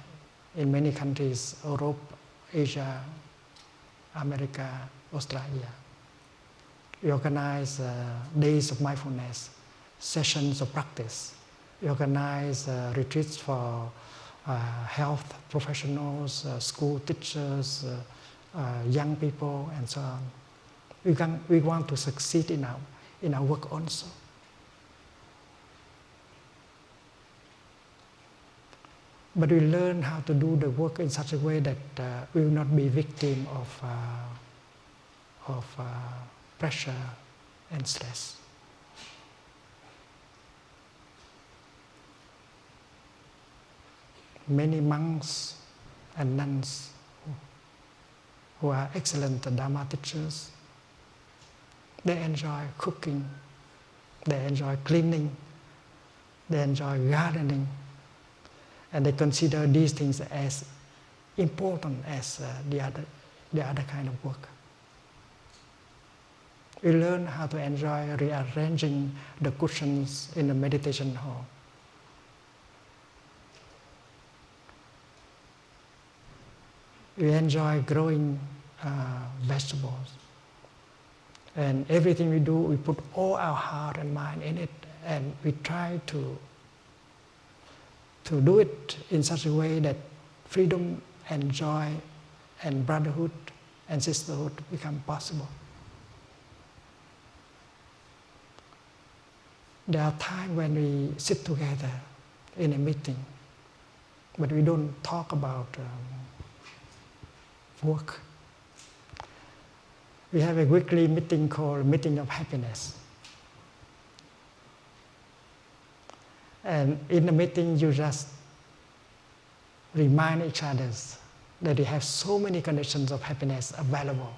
in many countries, Europe, Asia, America, Australia. We organize days of mindfulness, sessions of practice. We organize retreats for health professionals, school teachers, young people, and so on. We want to succeed in our work also. But we learn how to do the work in such a way that we will not be victim of pressure and stress. Many monks and nuns who are excellent Dharma teachers, they enjoy cooking, they enjoy cleaning, they enjoy gardening, and they consider these things as important as the other kind of work. We learn how to enjoy rearranging the cushions in the meditation hall. We enjoy growing vegetables. And everything we do, we put all our heart and mind in it, and we try to do it in such a way that freedom and joy and brotherhood and sisterhood become possible. There are times when we sit together in a meeting, but we don't talk about work. We have a weekly meeting called Meeting of Happiness. And in the meeting, you just remind each other that we have so many conditions of happiness available.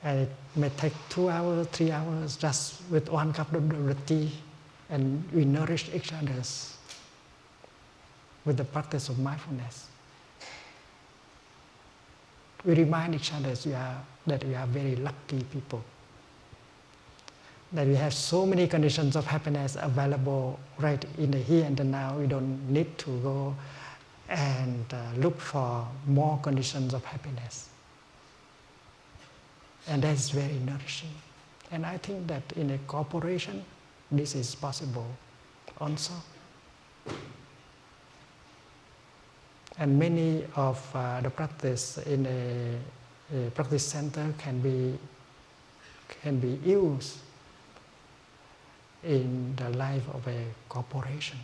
And it may take 2 hours, 3 hours, just with 1 cup of tea, and we nourish each other with the practice of mindfulness. We remind each other that we are very lucky people, that we have so many conditions of happiness available right in the here and the now. We don't need to go and look for more conditions of happiness. And that is very nourishing. And I think that in a corporation, this is possible also. And many of the practice in a practice center can be used in the life of a corporation.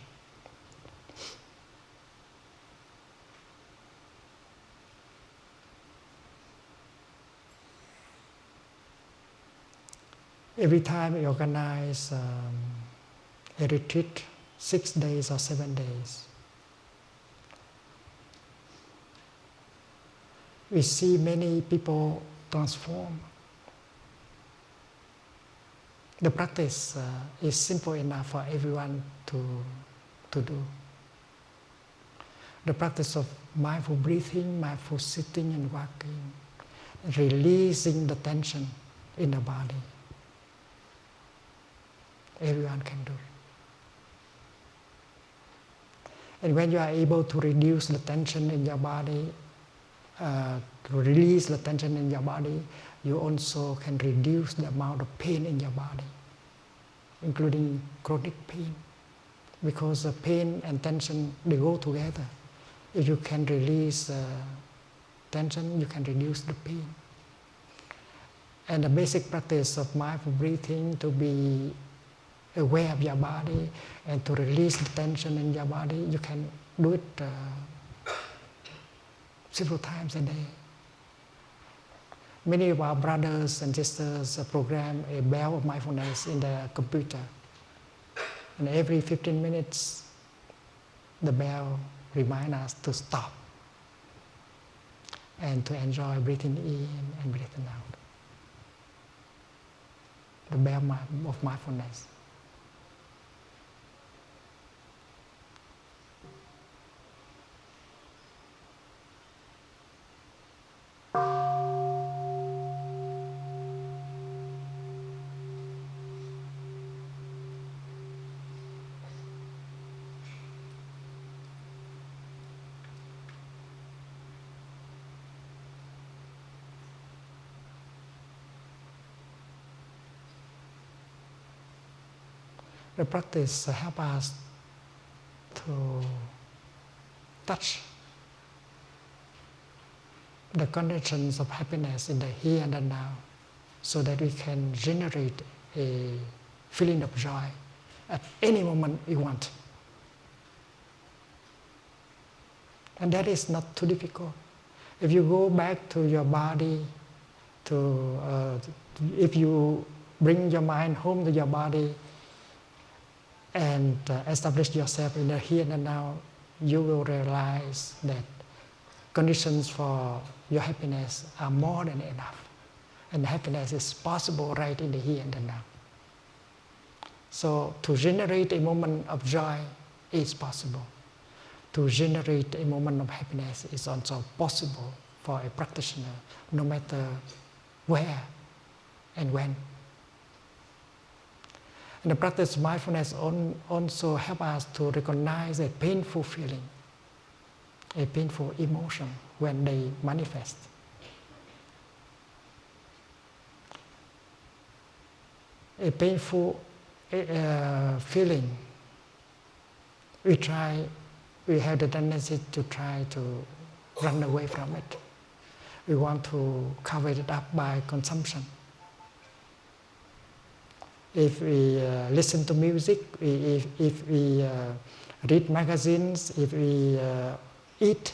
Every time we organize a retreat, 6 days or 7 days, we see many people transform. The practice is simple enough for everyone to do. The practice of mindful breathing, mindful sitting and walking, releasing the tension in the body. Everyone can do. And when you are able to reduce the tension in your body, to release the tension in your body, you also can reduce the amount of pain in your body, including chronic pain. Because pain and tension, they go together. If you can release tension, you can reduce the pain. And the basic practice of mindful breathing, to be aware of your body and to release the tension in your body, you can do it several times a day. Many of our brothers and sisters program a bell of mindfulness in the computer. And every 15 minutes, the bell reminds us to stop and to enjoy breathing in and breathing out. The bell of mindfulness. The practice helps us to touch the conditions of happiness in the here and the now, so that we can generate a feeling of joy at any moment we want. And that is not too difficult. If you go back to your body, if you bring your mind home to your body, and establish yourself in the here and the now, you will realize that conditions for your happiness are more than enough. And happiness is possible right in the here and the now. So to generate a moment of joy is possible. To generate a moment of happiness is also possible for a practitioner, no matter where and when. And the practice of mindfulness also helps us to recognize a painful feeling, a painful emotion when they manifest. A painful feeling, we have the tendency to try to run away from it. We want to cover it up by consumption. If we listen to music, if we read magazines, if we eat,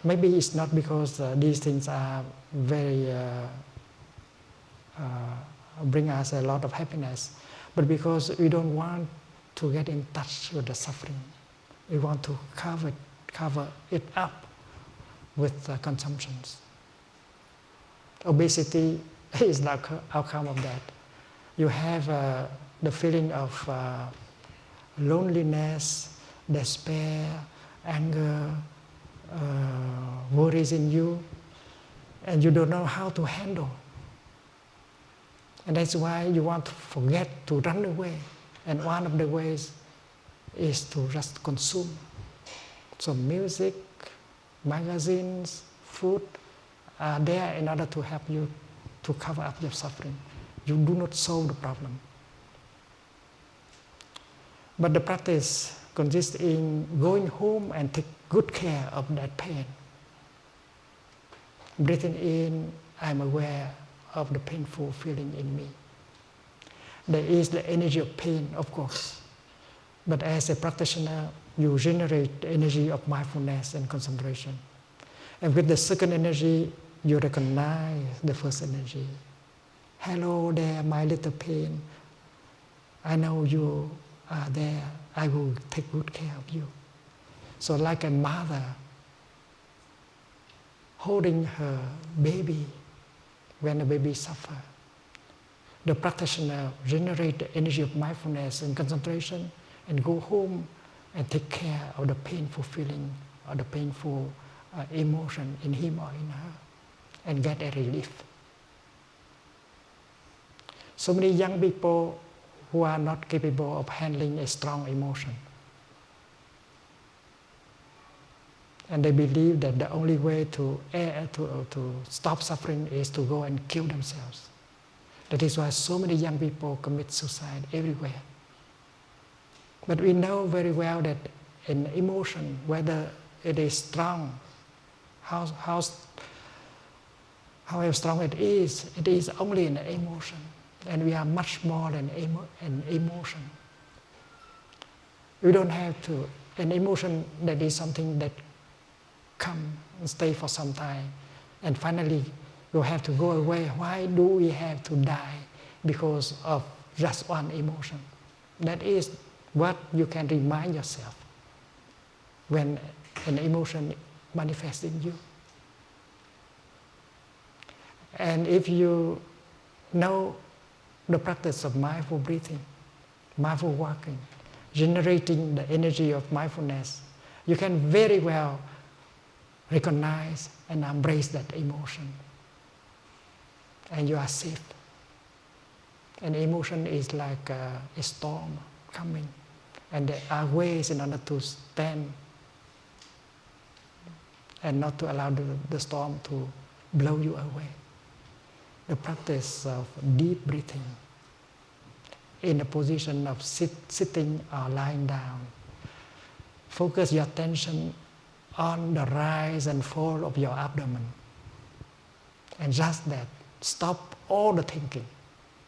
Maybe it's not because these things are very bring us a lot of happiness, but because we don't want to get in touch with the suffering. We want to cover it up with consumptions. Obesity is the outcome of that. You have the feeling of loneliness, despair, anger, worries in you, and you don't know how to handle. And that's why you want to forget to run away. And one of the ways is to just consume. So music, magazines, food are there in order to help you to cover up your suffering. You do not solve the problem. But the practice consists in going home and take good care of that pain. Breathing in, I'm aware of the painful feeling in me. There is the energy of pain, of course. But as a practitioner, you generate the energy of mindfulness and concentration. And with the second energy, you recognize the first energy. Hello there, my little pain. I know you are there. I will take good care of you. So like a mother holding her baby when the baby suffers, the practitioner generates the energy of mindfulness and concentration and go home and take care of the painful feeling or the painful emotion in him or in her and get a relief. So many young people who are not capable of handling a strong emotion. And they believe that the only way to stop suffering is to go and kill themselves. That is why so many young people commit suicide everywhere. But we know very well that an emotion, whether it is strong, however strong it is only an emotion. And we are much more than an emotion. We don't have to, an emotion that is something that come and stay for some time and finally will have to go away. Why do we have to die because of just one emotion? That is what you can remind yourself when an emotion manifests in you. And if you know the practice of mindful breathing, mindful walking, generating the energy of mindfulness, you can very well recognize and embrace that emotion. And you are safe. An emotion is like a storm coming, and there are ways in order to stand and not to allow the storm to blow you away. The practice of deep breathing in a position of sitting or lying down. Focus your attention on the rise and fall of your abdomen. And just that, stop all the thinking.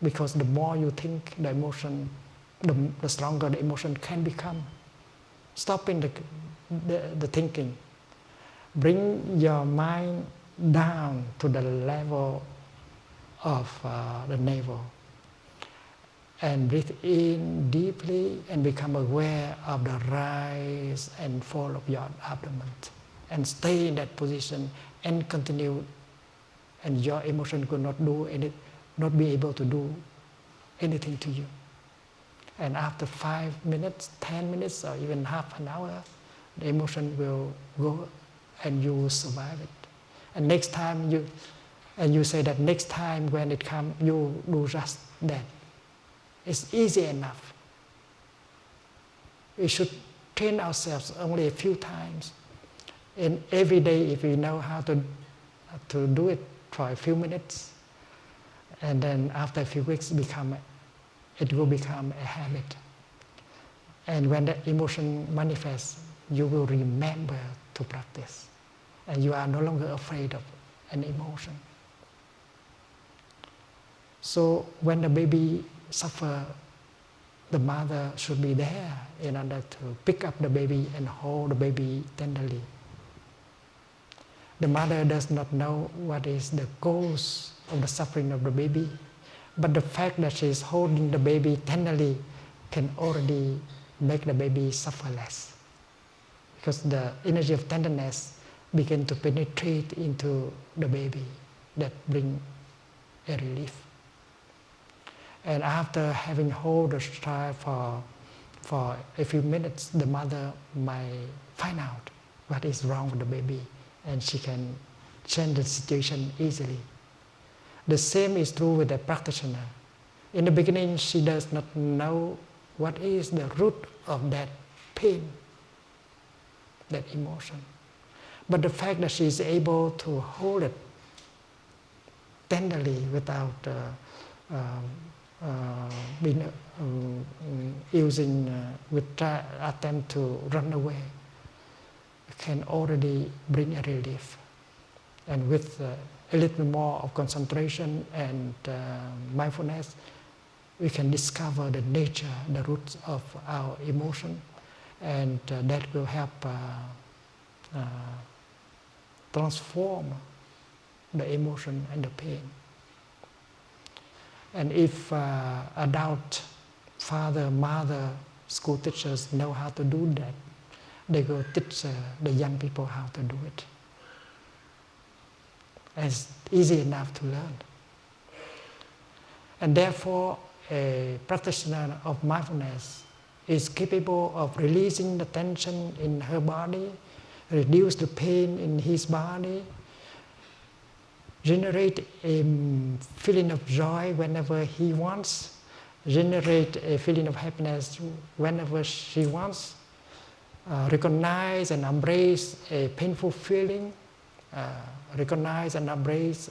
Because the more you think, the emotion, the stronger the emotion can become. Stopping the thinking. Bring your mind down to the level of the navel. And breathe in deeply and become aware of the rise and fall of your abdomen. And stay in that position and continue. And your emotion could not be able to do anything to you. And after 5 minutes, 10 minutes, or even half an hour, the emotion will go and you will survive it. And next time you say that next time when it comes, you do just that. It's easy enough. We should train ourselves only a few times. And every day, if we know how to do it for a few minutes, and then after a few weeks, it will become a habit. And when the emotion manifests, you will remember to practice. And you are no longer afraid of an emotion. So when the baby suffers, the mother should be there in order to pick up the baby and hold the baby tenderly. The mother does not know what is the cause of the suffering of the baby, but the fact that she is holding the baby tenderly can already make the baby suffer less, because the energy of tenderness begin to penetrate into the baby, that bring a relief. And after having hold the child for a few minutes, the mother might find out what is wrong with the baby, and she can change the situation easily. The same is true with the practitioner. In the beginning, she does not know what is the root of that pain, that emotion. But the fact that she is able to hold it tenderly without attempt to run away, can already bring a relief. And with a little more of concentration and mindfulness, we can discover the nature, the roots of our emotion, and that will help transform the emotion and the pain. And if adult father, mother, school teachers know how to do that, they will teach the young people how to do it. And it's easy enough to learn. And therefore, a practitioner of mindfulness is capable of releasing the tension in her body, reduce the pain in his body, generate a feeling of joy whenever he wants, generate a feeling of happiness whenever she wants, recognize and embrace a painful feeling, recognize and embrace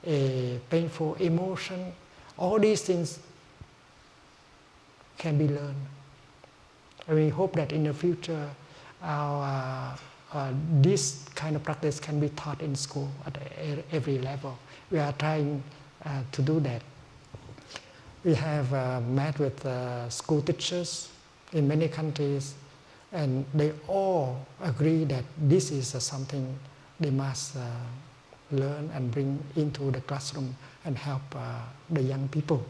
a painful emotion. All these things can be learned. And we hope that in the future this kind of practice can be taught in school at every level. We are trying to do that. We have met with school teachers in many countries, and they all agree that this is something they must learn and bring into the classroom and help the young people.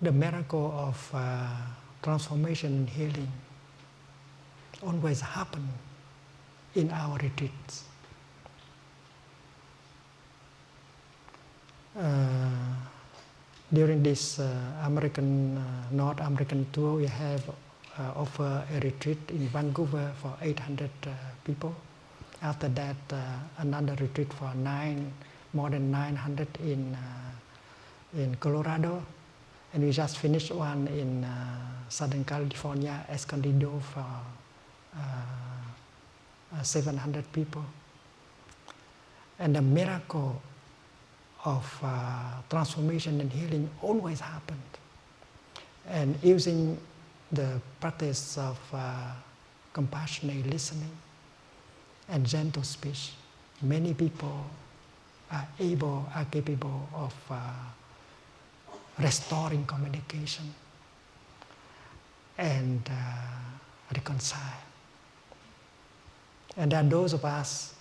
The miracle of transformation and healing always happen in our retreats. During this North American tour, we have offered a retreat in Vancouver for 800 people. After that, another retreat for more than 900 in Colorado. And we just finished one in Southern California, Escondido, for 700 people. And the miracle of transformation and healing always happened. And using the practice of compassionate listening and gentle speech, many people are capable of restoring communication and reconcile. And there are those of us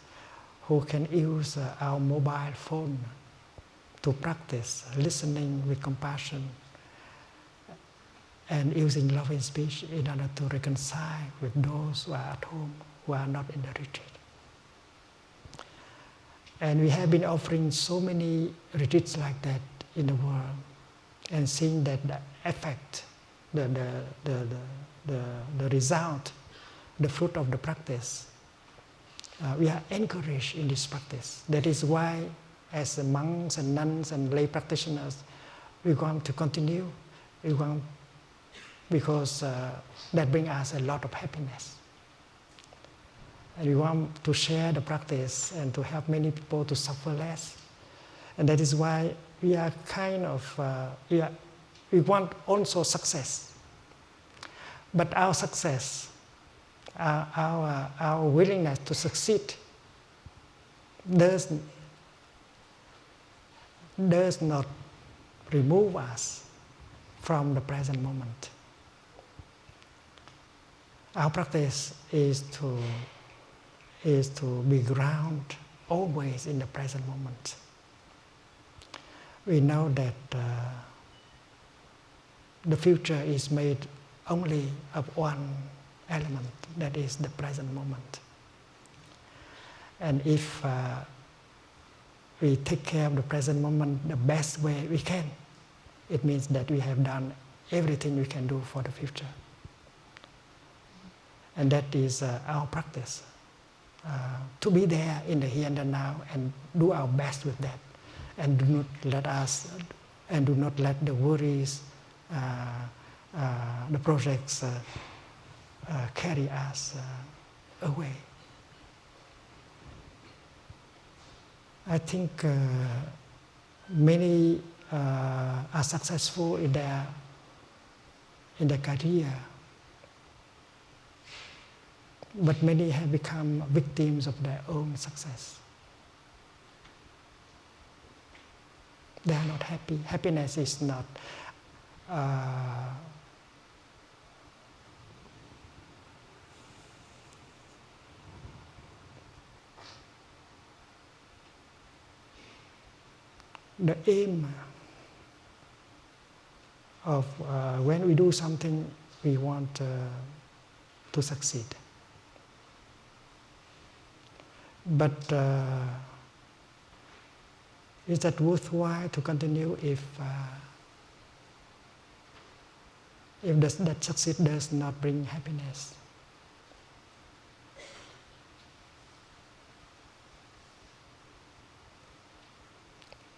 who can use our mobile phone to practice listening with compassion and using loving speech in order to reconcile with those who are at home, who are not in the retreat. And we have been offering so many retreats like that in the world, and seeing that the effect, the result, the fruit of the practice, we are encouraged in this practice. That is why as monks and nuns and lay practitioners, we want to continue. We want, because that brings us a lot of happiness. And we want to share the practice and to help many people to suffer less. And that is why we are kind of, we want also success. But our success, our willingness to succeed does not remove us from the present moment. Our practice is to be grounded always in the present moment. We know that the future is made only of one element, that is the present moment. And if we take care of the present moment the best way we can, it means that we have done everything we can do for the future. And that is our practice, to be there in the here and the now and do our best with that, and do not let the worries, the projects carry us away. I think many are successful in their career, but many have become victims of their own success. They are not happy. Happiness is not the aim of when we do something, we want to succeed. But is that worthwhile to continue if that success does not bring happiness?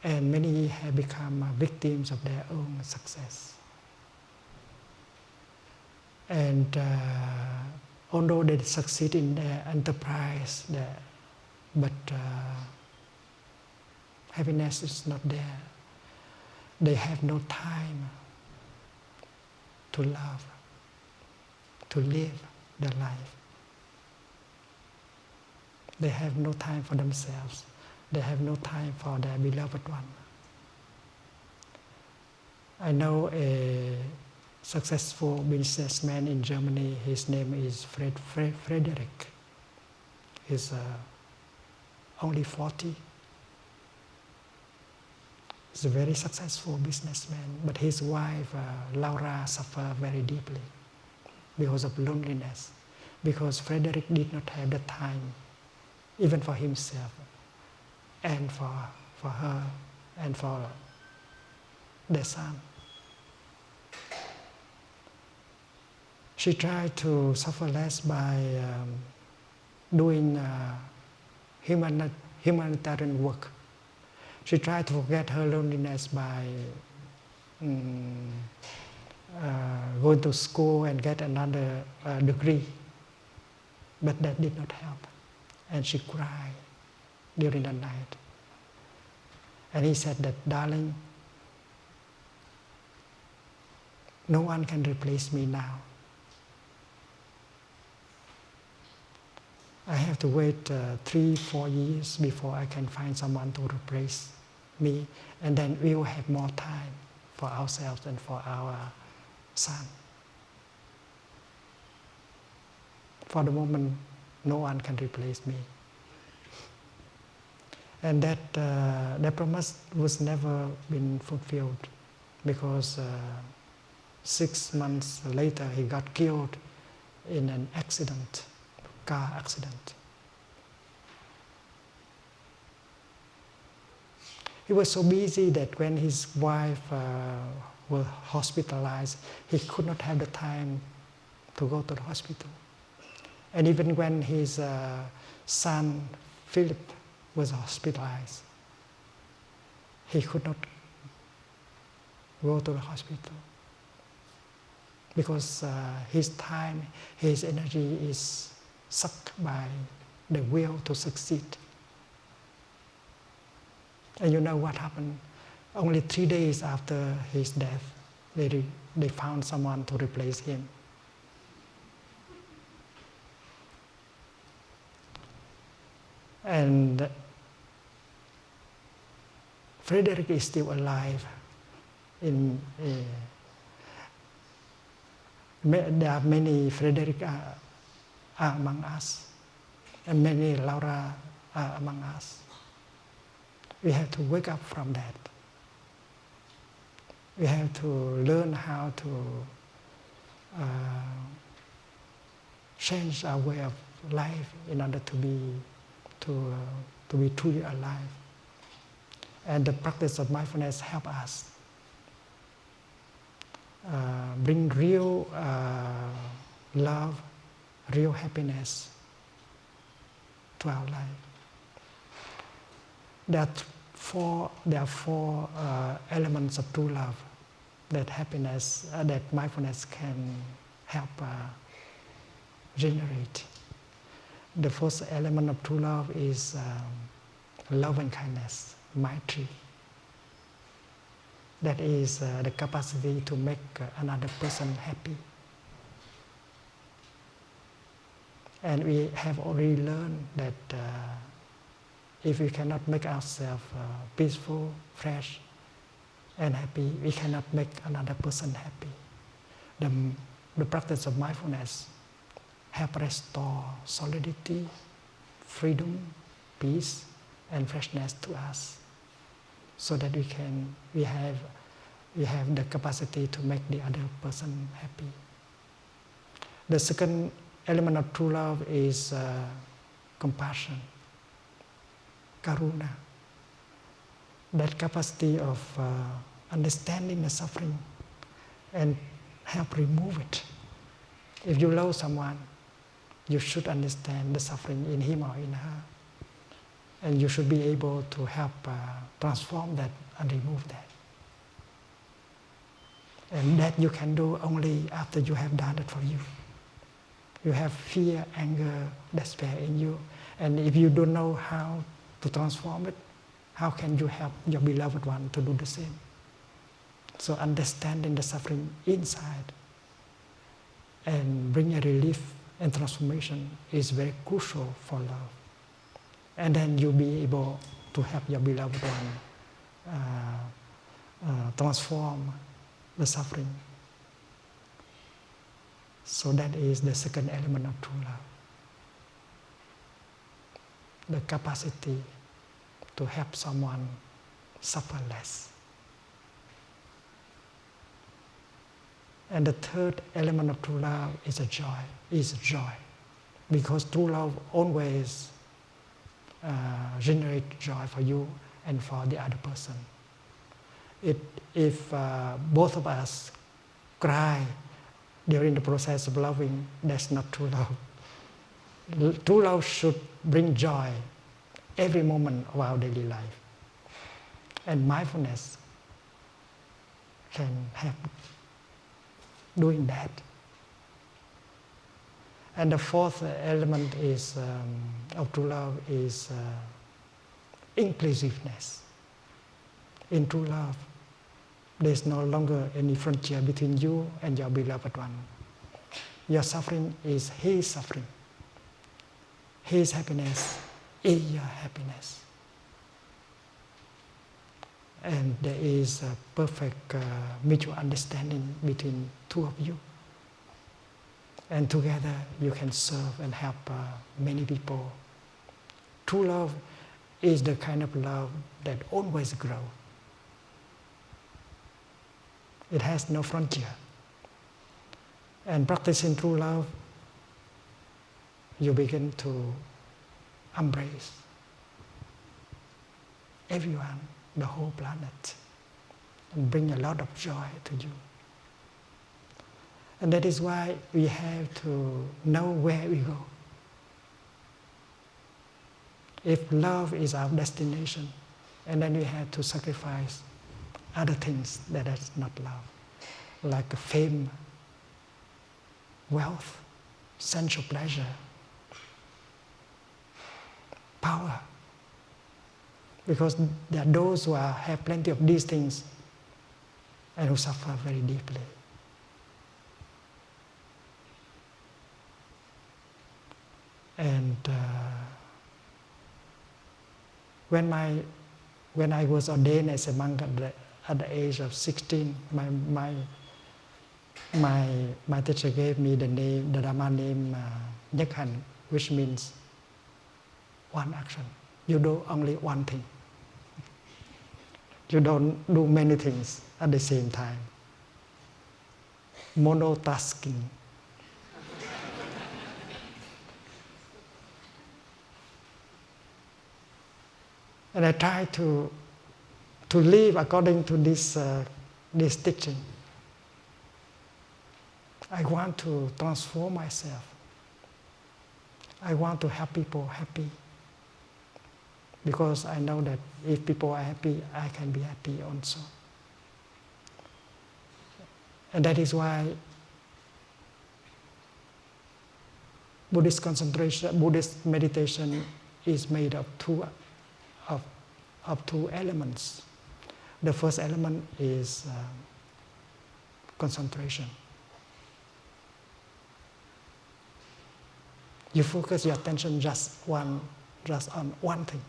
And many have become victims of their own success. And although they succeed in their enterprise, but happiness is not there. They have no time to love, to live their life. They have no time for themselves. They have no time for their beloved one. I know a successful businessman in Germany. His name is Frederick. He's only 40. He's a very successful businessman, but his wife, Laura, suffered very deeply because of loneliness, because Frederick did not have the time, even for himself, and for her, and for their son. She tried to suffer less by doing humanitarian work. She tried to forget her loneliness by going to school and get another degree. But that did not help. And she cried during the night. And he said that, darling, no one can replace me now. I have to wait 3-4 years before I can find someone to replace me, and then we will have more time for ourselves and for our son. For the moment, no one can replace me. And that promise was never been fulfilled, because 6 months later he got killed in an accident. Car accident. He was so busy that when his wife was hospitalized, he could not have the time to go to the hospital. And even when his son, Philip, was hospitalized, he could not go to the hospital because his time, his energy is sucked by the will to succeed. And you know what happened? Only 3 days after his death, they found someone to replace him. And Frederick is still alive. There are many Frederick are among us, and many Laura are among us. We have to wake up from that. We have to learn how to change our way of life in order to be truly alive. And the practice of mindfulness help us bring real love, real happiness to our life. There are four elements of true love that mindfulness can help generate. The first element of true love is love and kindness, maitri. That is the capacity to make another person happy. And we have already learned that if we cannot make ourselves peaceful, fresh, and happy, we cannot make another person happy. The practice of mindfulness help restore solidity, freedom, peace, and freshness to us, so that we have the capacity to make the other person happy. The second element of true love is compassion, karuna. That capacity of understanding the suffering and help remove it. If you love someone, you should understand the suffering in him or in her. And you should be able to help transform that and remove that. And that you can do only after you have done it for you. You have fear, anger, despair in you. And if you don't know how to transform it, how can you help your beloved one to do the same? So understanding the suffering inside and bring a relief and transformation is very crucial for love. And then you'll be able to help your beloved one transform the suffering. So that is the second element of true love. The capacity to help someone suffer less. And the third element of true love is joy. Because true love always generates joy for you and for the other person. If both of us cry during the process of loving, that's not true love. True love should bring joy every moment of our daily life. And mindfulness can help doing that. And the fourth element is of true love is inclusiveness. In true love, there is no longer any frontier between you and your beloved one. Your suffering is his suffering. His happiness is your happiness. And there is a perfect mutual understanding between two of you. And together you can serve and help many people. True love is the kind of love that always grows. It has no frontier. And practicing true love, you begin to embrace everyone, the whole planet, and bring a lot of joy to you. And that is why we have to know where we go. If love is our destination, And then we have to sacrifice other things that is not love, like fame, wealth, sensual pleasure, power. Because there are those who have plenty of these things and who suffer very deeply. And when I was ordained as a monk at the age of 16, my teacher gave me the Dharma name Nyakhan, which means one action. You do only one thing. You don't do many things at the same time. Monotasking. And I try to live according to this teaching. I want to transform myself. I want to help people happy. Because I know that if people are happy, I can be happy also. And that is why Buddhist concentration, Buddhist meditation is made of two elements. The first element is concentration. You focus your attention just on one thing.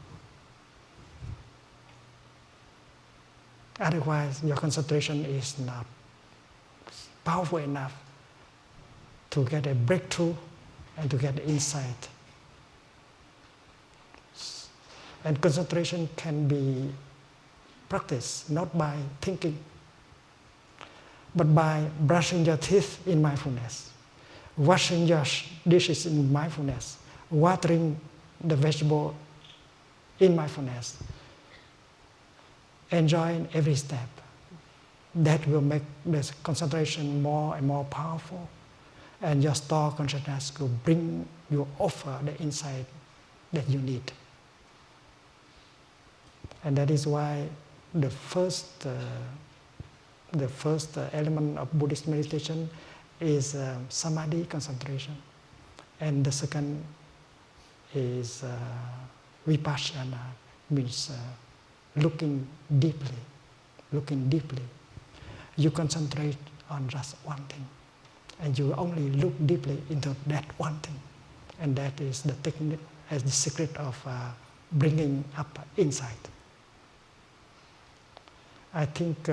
Otherwise, your concentration is not powerful enough to get a breakthrough and to get insight. And concentration can be practiced not by thinking, but by brushing your teeth in mindfulness, washing your dishes in mindfulness, watering the vegetable in mindfulness, enjoying every step. That will make the concentration more and more powerful, and your store consciousness will bring you offer the insight that you need. And that is why the first element of Buddhist meditation is samadhi, concentration, and the second is vipassana, means looking deeply. You concentrate on just one thing, and you only look deeply into that one thing, and that is the technique, as the secret of bringing up insight. I think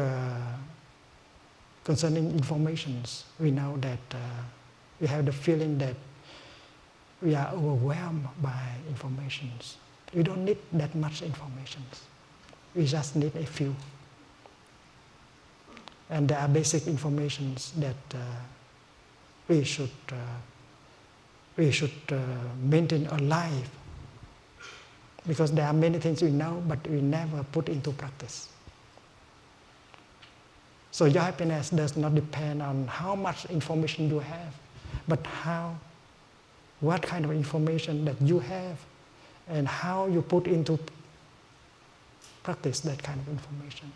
concerning informations, we know that we have the feeling that we are overwhelmed by informations. We don't need that much information. We just need a few. And there are basic informations that we should maintain alive, because there are many things we know, but we never put into practice. So your happiness does not depend on how much information you have, but what kind of information that you have, and how you put into practice that kind of information.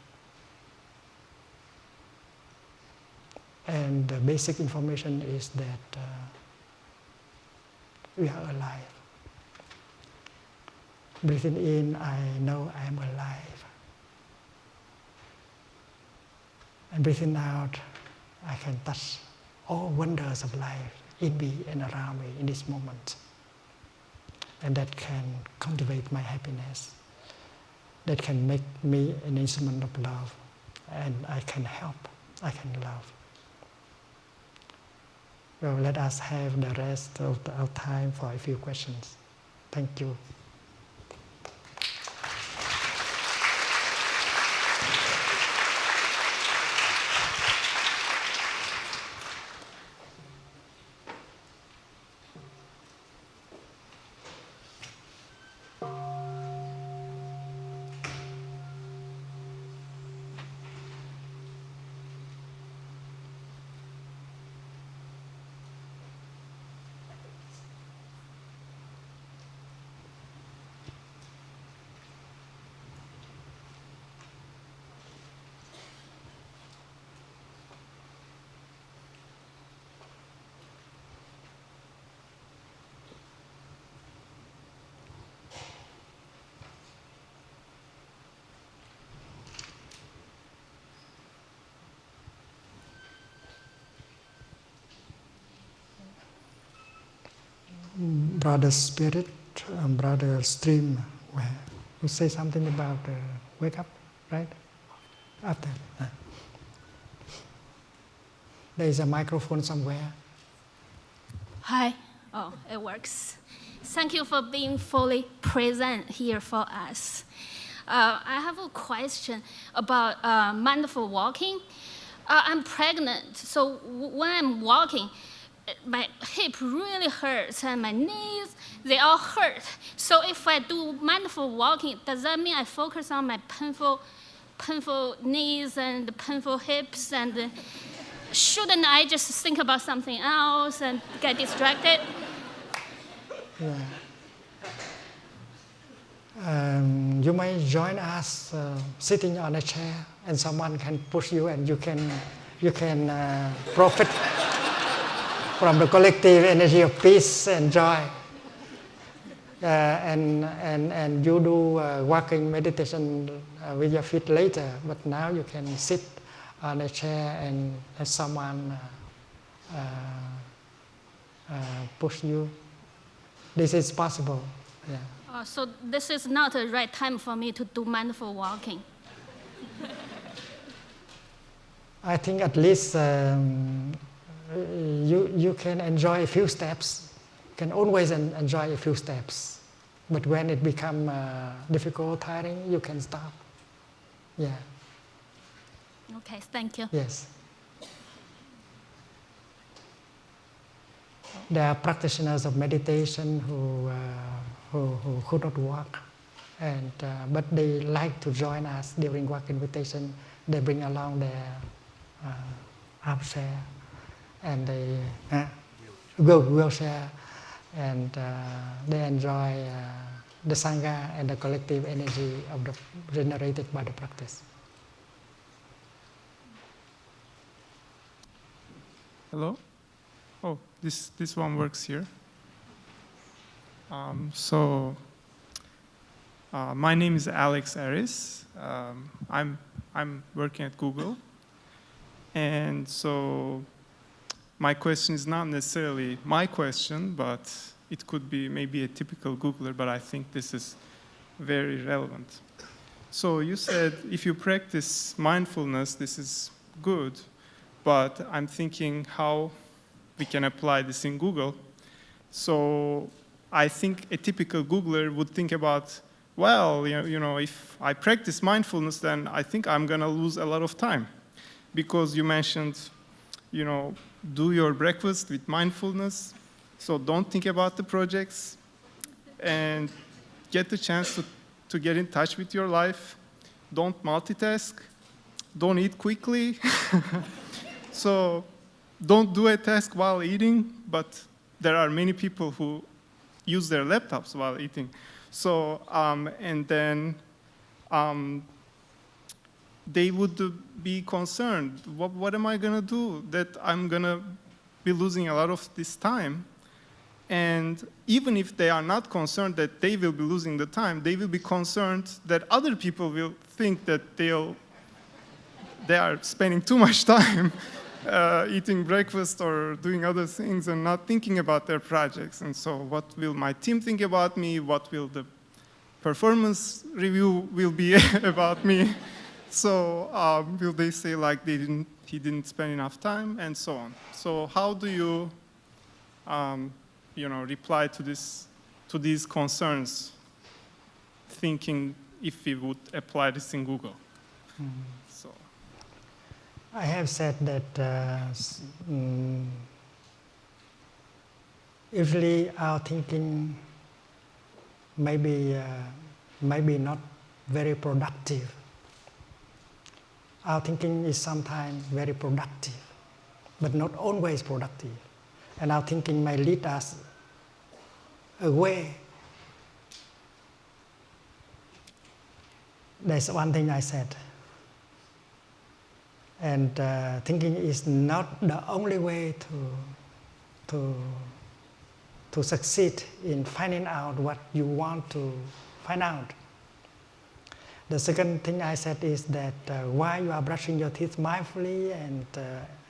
And the basic information is that we are alive. Breathing in, I know I am alive. And breathing out, I can touch all wonders of life in me and around me in this moment. And that can cultivate my happiness. That can make me an instrument of love. And I can help, I can love. Well, let us have the rest of our time for a few questions. Thank you. Brother Spirit, Brother Stream, you say something about wake up, right? After. There is a microphone somewhere. Hi. Oh, it works. Thank you for being fully present here for us. I have a question about mindful walking. I'm pregnant, so when I'm walking, my hip really hurts and my knees, they all hurt. So if I do mindful walking, does that mean I focus on my painful knees and painful hips? And shouldn't I just think about something else and get distracted? Yeah. You may join us sitting on a chair, and someone can push you, and you can profit from the collective energy of peace and joy. And you do walking meditation with your feet later, but now you can sit on a chair and let someone push you. This is possible. Yeah. So this is not the right time for me to do mindful walking. I think at least you can enjoy a few steps. You can always enjoy a few steps. But when it becomes difficult, tiring, you can stop. Yeah. Okay, thank you. Yes. There are practitioners of meditation who could not walk, but they like to join us during walking meditation. They bring along their armchair and they wheelchair, and they enjoy the sangha and the collective energy generated by the practice. Hello? Oh, this one works here. My name is Alex Aris. I'm working at Google, and so my question is not necessarily my question, but it could be maybe a typical Googler. But I think this is very relevant. So you said if you practice mindfulness, this is good. But I'm thinking how we can apply this in Google. So I think a typical Googler would think about, well, you know, if I practice mindfulness, then I think I'm going to lose a lot of time. Because you mentioned, you know, do your breakfast with mindfulness. So don't think about the projects and get the chance to get in touch with your life. Don't multitask. Don't eat quickly. So don't do a task while eating, but there are many people who use their laptops while eating. So, and then they would be concerned, what am I going to do that I'm going to be losing a lot of this time? And even if they are not concerned that they will be losing the time, they will be concerned that other people will think that they are spending too much time eating breakfast or doing other things and not thinking about their projects. And so what will my team think about me? What will the performance review will be about me? So will they say like he didn't spend enough time, and so on. So how do you, reply to these concerns, thinking if we would apply this in Google? So. I have said that usually our thinking may be not very productive. Our thinking is sometimes very productive, but not always productive. And our thinking may lead us away. That's one thing I said. And thinking is not the only way to succeed in finding out what you want to find out. The second thing I said is that while you are brushing your teeth mindfully and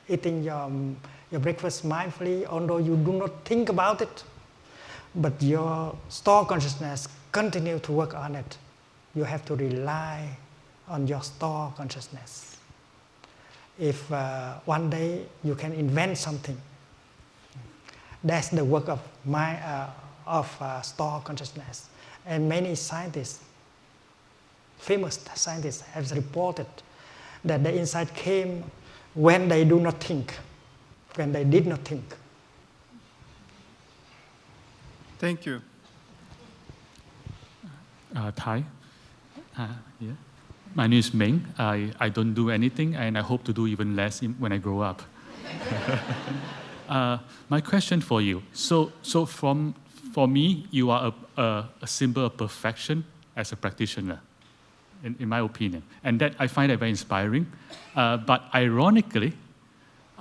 eating your breakfast mindfully, although you do not think about it, but your store consciousness continue to work on it. You have to rely on your store consciousness. If one day you can invent something, that's the work of store consciousness. And many scientists, famous scientists, have reported that the insight came when they do not think, when they did not think. Thank you. Thay. Yeah. My name is Meng. I don't do anything, and I hope to do even less when I grow up. My question for you. So for me, you are a symbol of perfection as a practitioner, in my opinion. And that I find that very inspiring. But ironically,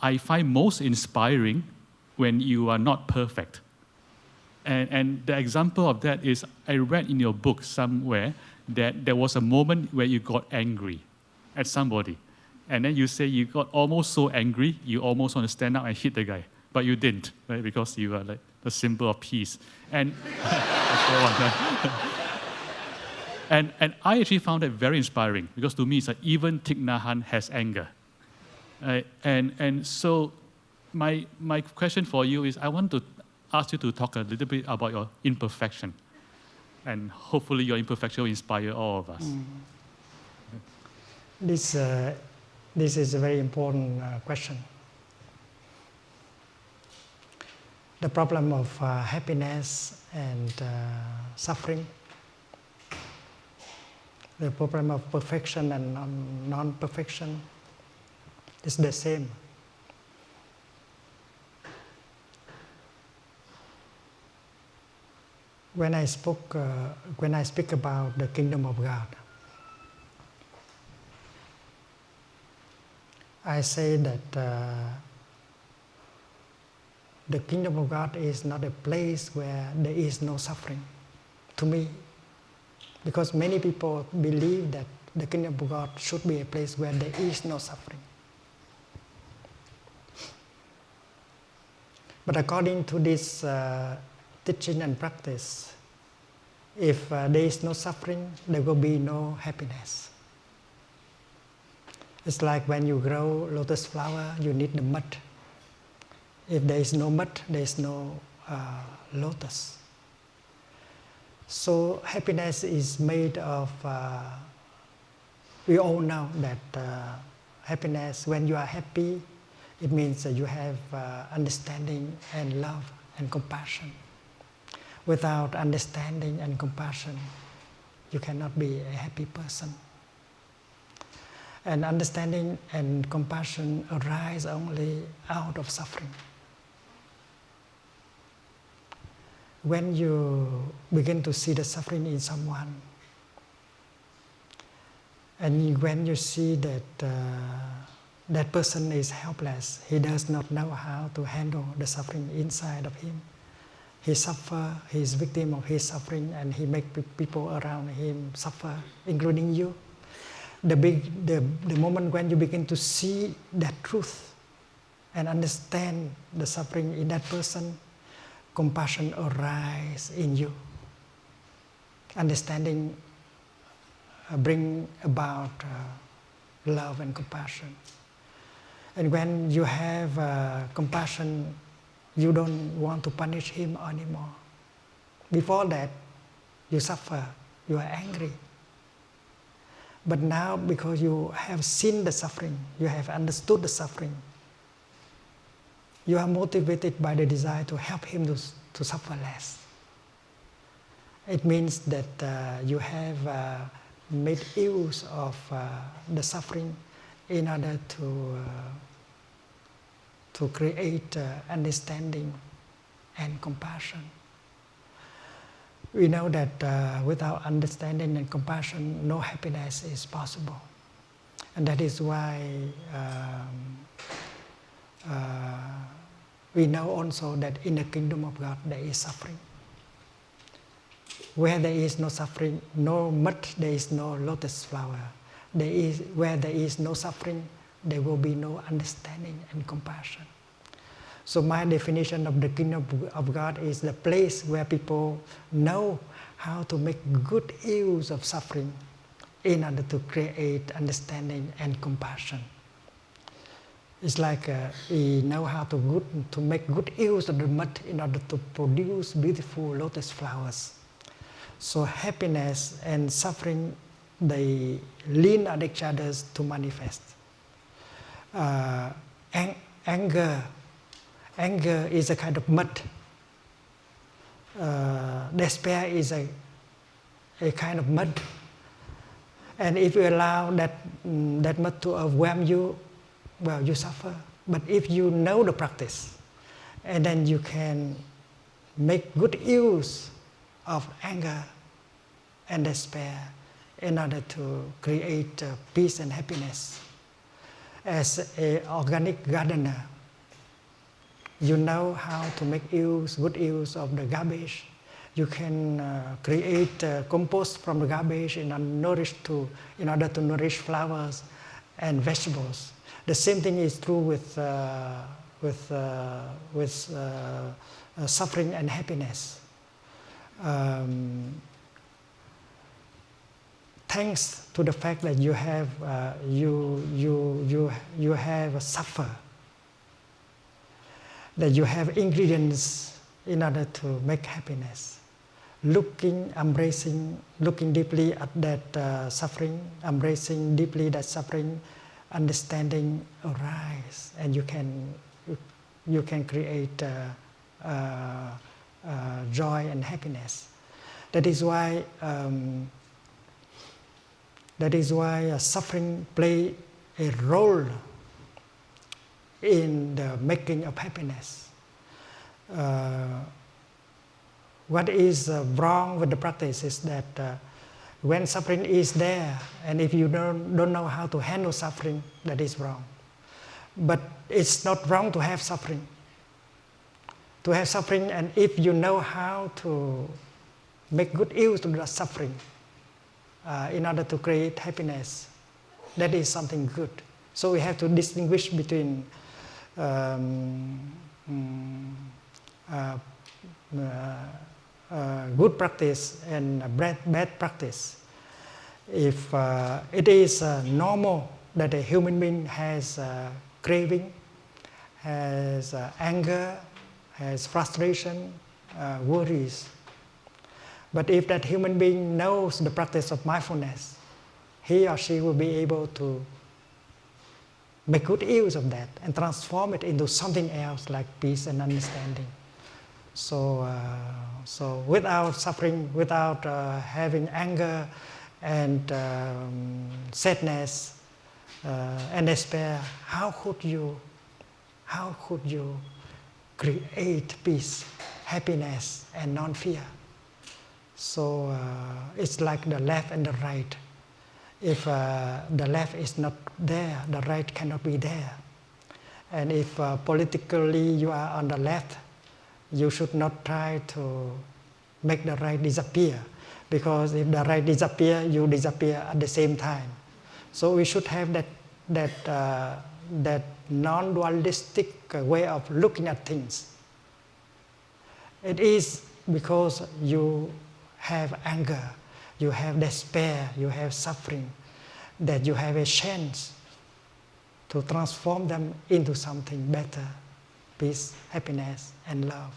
I find most inspiring when you are not perfect. And the example of that is, I read in your book somewhere that there was a moment where you got angry at somebody. And then you say you got almost so angry, you almost want to stand up and hit the guy. But you didn't, right? Because you are like the symbol of peace. And and I actually found that very inspiring, because to me it's like even Thich Nhat Hanh has anger. And so my question for you is, I want to ask you to talk a little bit about your imperfection. And hopefully your imperfection will inspire all of us. This is a very important question. The problem of happiness and suffering, the problem of perfection and non-perfection is the same. When I speak about the kingdom of God, I say that the kingdom of God is not a place where there is no suffering, to me, because many people believe that the kingdom of God should be a place where there is no suffering. But according to this teaching and practice, if there is no suffering, there will be no happiness. It's like when you grow lotus flower, you need the mud. If there is no mud, there is no lotus. So happiness is made of, we all know that happiness, when you are happy, it means that you have understanding and love and compassion. Without understanding and compassion, you cannot be a happy person. And understanding and compassion arise only out of suffering. When you begin to see the suffering in someone, and when you see that that person is helpless, he does not know how to handle the suffering inside of him. He suffers, he is victim of his suffering, and he makes people around him suffer, including you. The moment when you begin to see that truth and understand the suffering in that person, compassion arises in you. Understanding brings about love and compassion. And when you have compassion, you don't want to punish him anymore. Before that, you suffer, you are angry. But now, because you have seen the suffering, you have understood the suffering, you are motivated by the desire to help him to suffer less. It means that you have made use of the suffering in order to create understanding and compassion. We know that without understanding and compassion, no happiness is possible. And that is why we know also that in the kingdom of God there is suffering. Where there is no suffering, no mud, there is no lotus flower. Where there is no suffering, there will be no understanding and compassion. So my definition of the kingdom of God is the place where people know how to make good use of suffering in order to create understanding and compassion. It's like we know how to make good use of the mud in order to produce beautiful lotus flowers. So happiness and suffering, they lean on each other to manifest. Anger is a kind of mud. Despair is a kind of mud. And if you allow that mud to overwhelm you, well, you suffer. But if you know the practice, and then you can make good use of anger and despair in order to create peace and happiness. As an organic gardener, you know how to make good use of the garbage. You can create compost from the garbage in order to nourish flowers and vegetables. The same thing is true with suffering and happiness. Thanks to the fact that you have suffer, that you have ingredients in order to make happiness. Looking deeply at that suffering, embracing deeply that suffering, understanding arise, and you can create joy and happiness. That is why suffering play a role in the making of happiness. What is wrong with the practice is that when suffering is there, and if you don't know how to handle suffering, that is wrong. But it's not wrong to have suffering. To have suffering, and if you know how to make good use of the suffering in order to create happiness, that is something good. So we have to distinguish between good practice and bad practice. If it is normal that a human being has craving, has anger, has frustration, worries. But if that human being knows the practice of mindfulness, he or she will be able to make good use of that and transform it into something else like peace and understanding. So without suffering, without having anger and sadness and despair, how could you create peace, happiness, and non-fear? So it's like the left and the right. If the left is not there, the right cannot be there. And if politically you are on the left, you should not try to make the right disappear, because if the right disappear, you disappear at the same time. So we should have that non-dualistic way of looking at things. It is because you have anger, you have despair, you have suffering, that you have a chance to transform them into something better, peace, happiness, and love.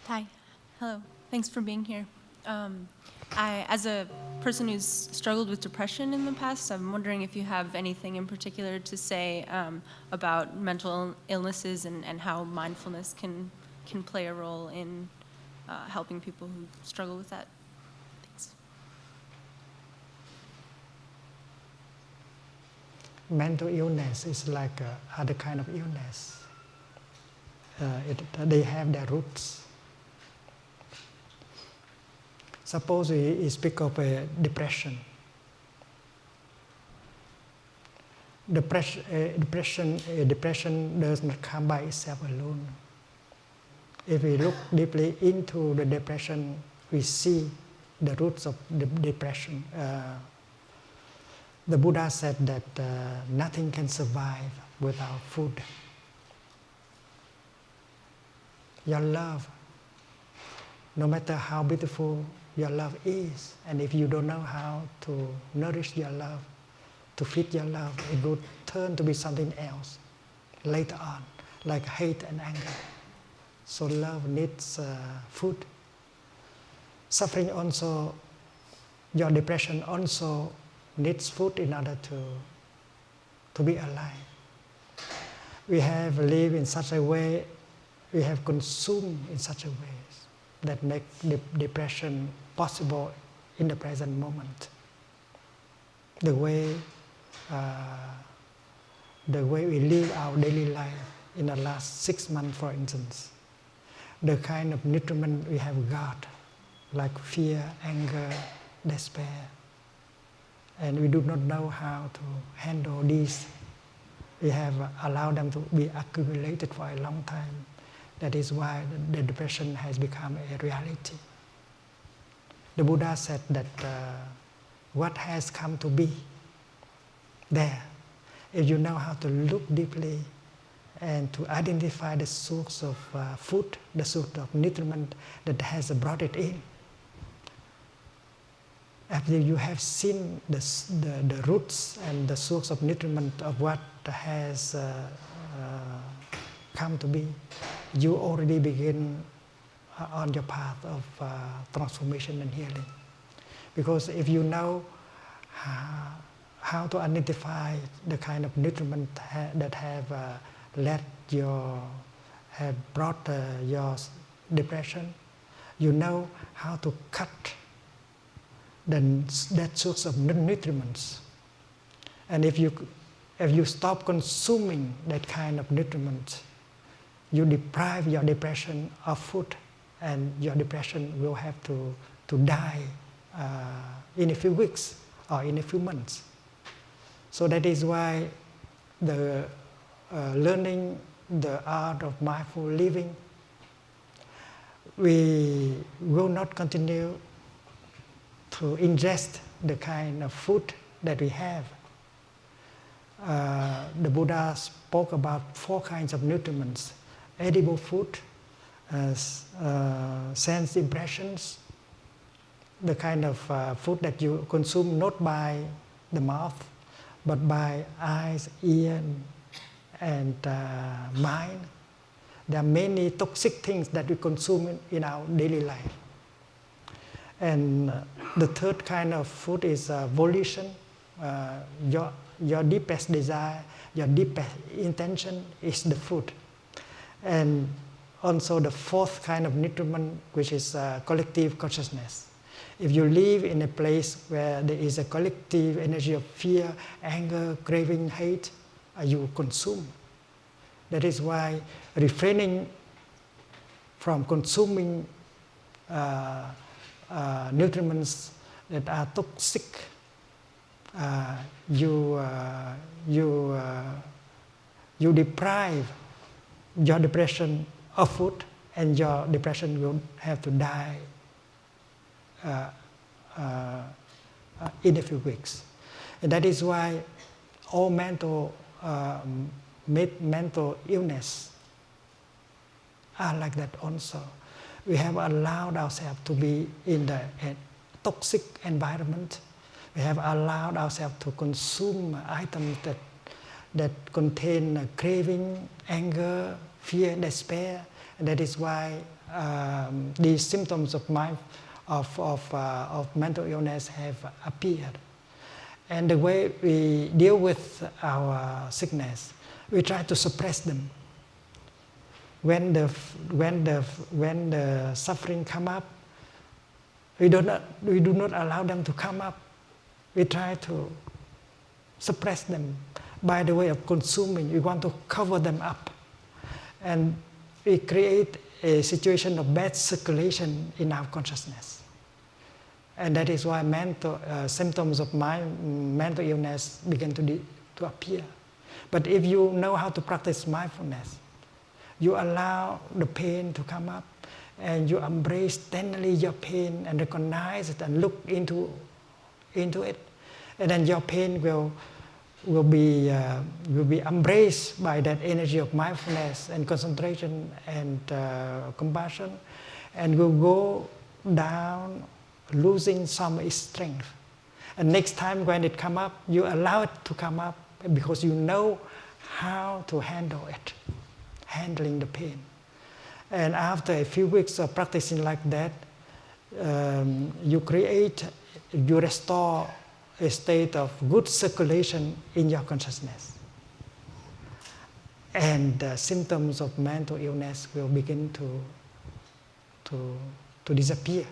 Thay, hello. Thanks for being here. As a person who's struggled with depression in the past, I'm wondering if you have anything in particular to say about mental illnesses and how mindfulness can play a role in helping people who struggle with that. Thanks. Mental illness is like other kind of illness. They have their roots. Suppose we speak of a depression. Depression does not come by itself alone. If we look deeply into the depression, we see the roots of the depression. The Buddha said that nothing can survive without food. Your love, no matter how beautiful your love is, and if you don't know how to nourish your love, to feed your love, it will turn to be something else later on, like hate and anger. So love needs food. Suffering also, your depression also needs food in order to be alive. We have lived in such a way, we have consumed in such a way that make depression possible in the present moment. The way we live our daily life in the last 6 months, for instance, the kind of nutriment we have got, like fear, anger, despair, and we do not know how to handle these. We have allowed them to be accumulated for a long time. That is why the depression has become a reality. The Buddha said that what has come to be there, if you know how to look deeply and to identify the source of food, the source of nutriment that has brought it in. After you have seen the roots and the source of nutriment of what has come to be, you already begin on your path of transformation and healing. Because if you know how to identify the kind of nutriment that have brought your depression, you know how to cut that source of nutriments. And if you stop consuming that kind of nutriment, you deprive your depression of food, and your depression will have to die in a few weeks or in a few months. So that is why the learning the art of mindful living, we will not continue to ingest the kind of food that we have. The Buddha spoke about 4 kinds of nutriments: edible food, sense impressions, the kind of food that you consume not by the mouth, but by eyes, ear, and mind. There are many toxic things that we consume in our daily life. And the 3rd kind of food is volition. Your deepest desire, your deepest intention is the food. And also the 4th kind of nutriment, which is collective consciousness. If you live in a place where there is a collective energy of fear, anger, craving, hate, you consume. That is why refraining from consuming nutriments that are toxic, you deprive your depression of food, and your depression will have to die in a few weeks. And that is why all mental illness are like that also. We have allowed ourselves to be in a toxic environment. We have allowed ourselves to consume items that contain craving, anger, fear, despair. And that is why these symptoms of mental illness have appeared. And the way we deal with our sickness, we try to suppress them. When the suffering come up, we do not allow them to come up. We try to suppress them by the way of consuming. We want to cover them up, and we create a situation of bad circulation in our consciousness. And that is why symptoms of mental illness begin to appear. But if you know how to practice mindfulness, you allow the pain to come up, and you embrace tenderly your pain and recognize it and look into it. And then your pain will be embraced by that energy of mindfulness and concentration and compassion, and will go down, losing some strength. And next time when it come up, you allow it to come up because you know how to handle it, handling the pain. And after a few weeks of practicing like that, you restore a state of good circulation in your consciousness. And the symptoms of mental illness will begin to disappear.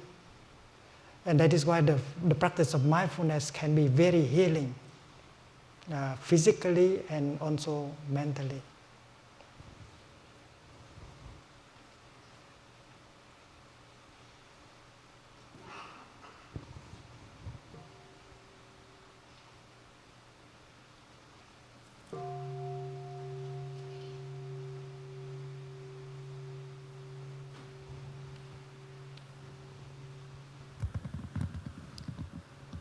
And that is why the practice of mindfulness can be very healing, physically and also mentally.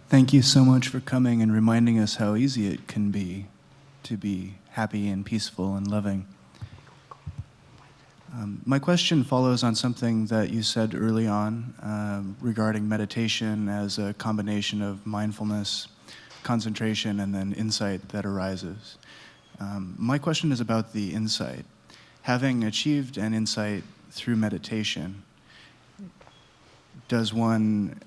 Thank you so much for coming and reminding us how easy it can be to be happy and peaceful and loving. My question follows on something that you said early on regarding meditation as a combination of mindfulness, concentration, and then insight that arises. My question is about the insight. Having achieved an insight through meditation, does one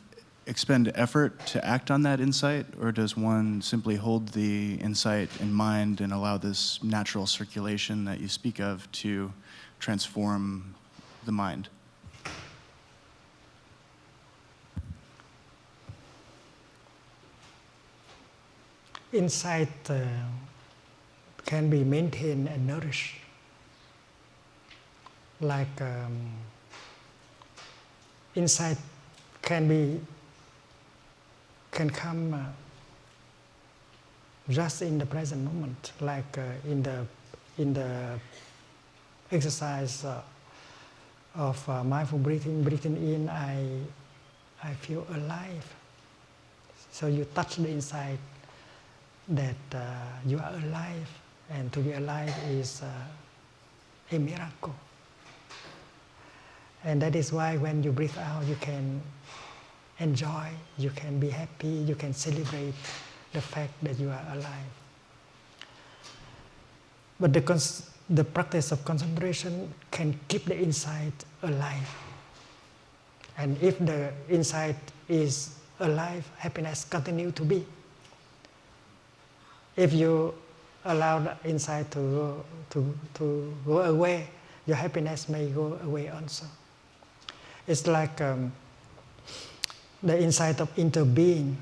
expend effort to act on that insight, or does one simply hold the insight in mind and allow this natural circulation that you speak of to transform the mind? Insight can be maintained and nourished. Like insight can come just in the present moment, like in the exercise of mindful breathing in, I feel alive. So you touch the insight that you are alive, and to be alive is a miracle. And that is why when you breathe out, you can enjoy, you can be happy, you can celebrate the fact that you are alive. But the practice of concentration can keep the insight alive. And if the insight is alive, happiness continues to be. If you allow the insight to go away, your happiness may go away also. It's like the insight of interbeing.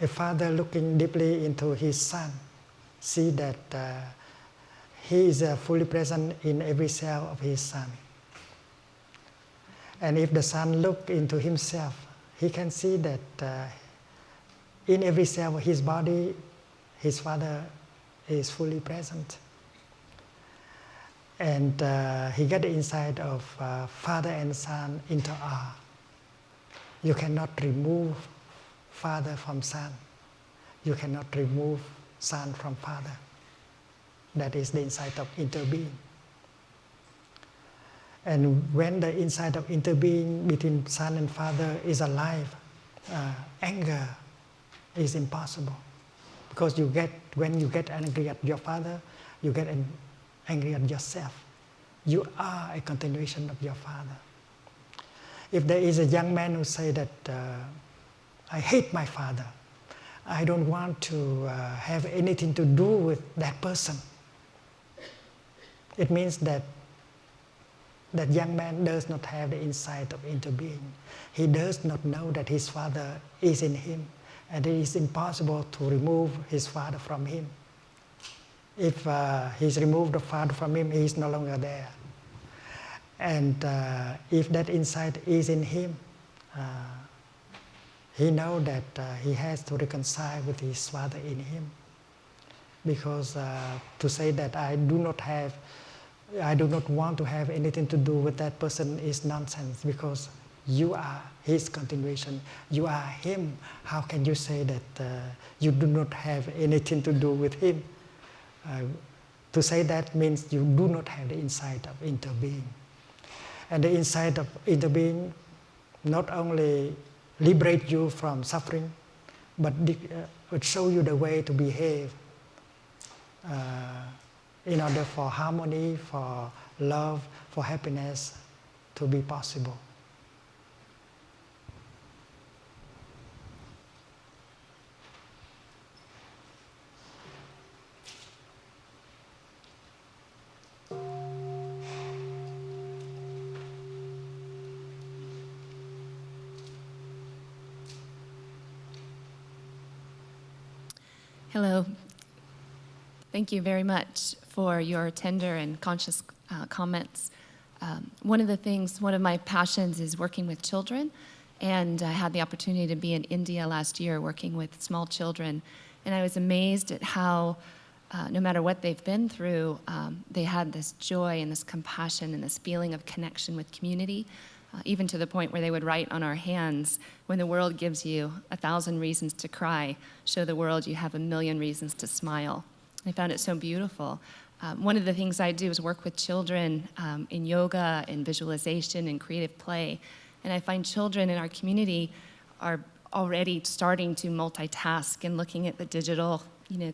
A father looking deeply into his son, see that he is fully present in every cell of his son. And if the son looks into himself, he can see that in every cell of his body, his father is fully present. And he got the insight of father and son inter-are. You cannot remove father from son. You cannot remove son from father. That is the insight of interbeing. And when the insight of interbeing between son and father is alive, anger is impossible. Because when you get angry at your father, you get angry at yourself. You are a continuation of your father. If there is a young man who say that, I hate my father, I don't want to have anything to do with that person, it means that that young man does not have the insight of interbeing. He does not know that his father is in him, and it is impossible to remove his father from him. If he's removed the father from him, he is no longer there. And if that insight is in him, he knows that he has to reconcile with his father in him. Because to say that I do not want to have anything to do with that person is nonsense, because You are his continuation. You are him. How can you say that you do not have anything to do with him? To say that means you do not have the insight of interbeing. And the insight of interbeing not only liberate you from suffering, but it show you the way to behave in order for harmony, for love, for happiness to be possible. Hello. Thank you very much for your tender and conscious comments. One of my passions is working with children, and I had the opportunity to be in India last year working with small children, and I was amazed at how, no matter what they've been through, they had this joy and this compassion and this feeling of connection with community, even to the point where they would write on our hands, when the world gives you 1,000 reasons to cry, show the world you have 1,000,000 reasons to smile. I found it so beautiful. One of the things I do is work with children in yoga, in visualization, in creative play. And I find children in our community are already starting to multitask and looking at the digital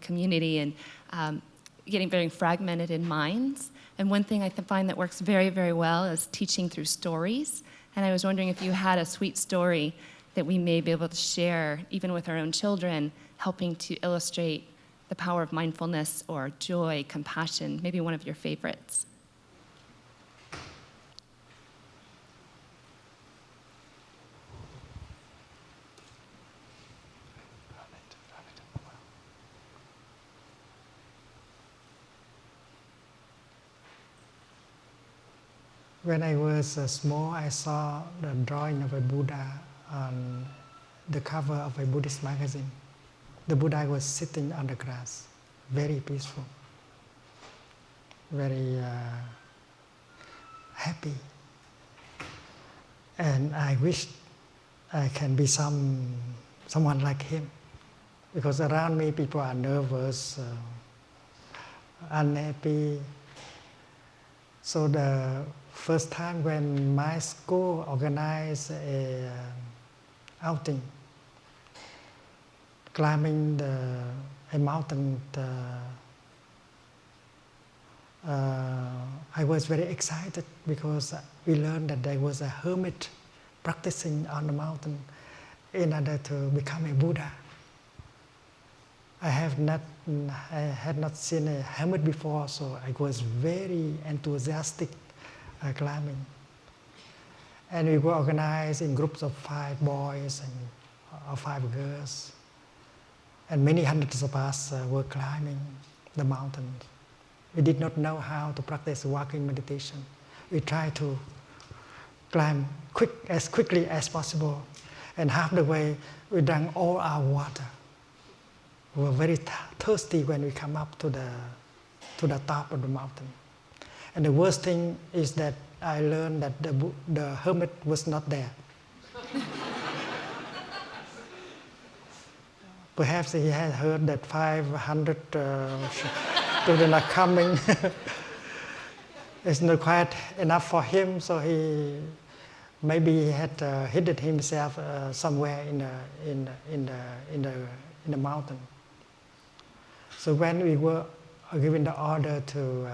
community and getting very fragmented in minds. And one thing I find that works very, very well is teaching through stories. And I was wondering if you had a sweet story that we may be able to share, even with our own children, helping to illustrate the power of mindfulness or joy, compassion, maybe one of your favorites. When I was small, I saw the drawing of a Buddha on the cover of a Buddhist magazine. The Buddha was sitting on the grass, very peaceful, very happy. And I wished I can be someone like him, because around me people are nervous, unhappy. So the first time when my school organized a outing, climbing a mountain, I was very excited because we learned that there was a hermit practicing on the mountain in order to become a Buddha. I had not seen a hermit before, so I was very enthusiastic climbing. And we were organized in groups of 5 boys or 5 girls. And many hundreds of us were climbing the mountain. We did not know how to practice walking meditation. We tried to climb as quickly as possible. And half the way, we drank all our water. We were very thirsty when we come up to the top of the mountain. And the worst thing is that I learned that the hermit was not there. Perhaps he had heard that 500 children are coming. It's not quite enough for him, so he had hidden himself somewhere in the mountain. So when we were given the order to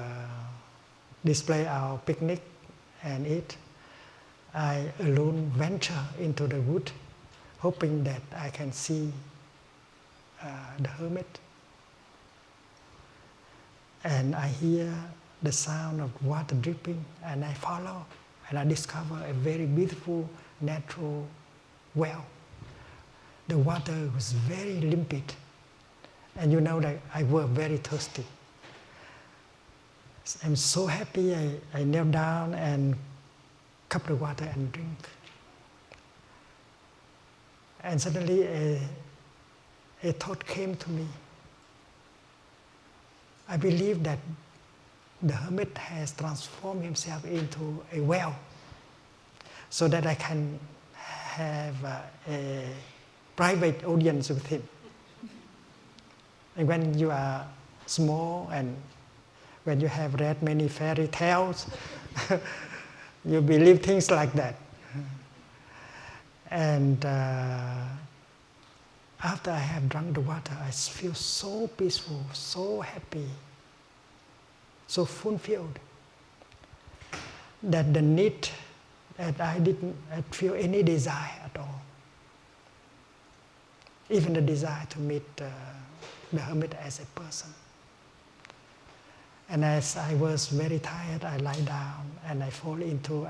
display our picnic and eat, I alone venture into the wood, hoping that I can see the hermit. And I hear the sound of water dripping, and I follow, and I discover a very beautiful natural well. The water was very limpid, and you know that I was very thirsty. I'm so happy, I knelt down and cup the water and drink. And suddenly a thought came to me. I believe that the hermit has transformed himself into a well. so that I can have a private audience with him. And when you are small and when you have read many fairy tales, you believe things like that. And after I have drunk the water, I feel so peaceful, so happy, so fulfilled, that the need that I didn't feel any desire at all. Even the desire to meet the hermit as a person. And as I was very tired, I lie down and I fell into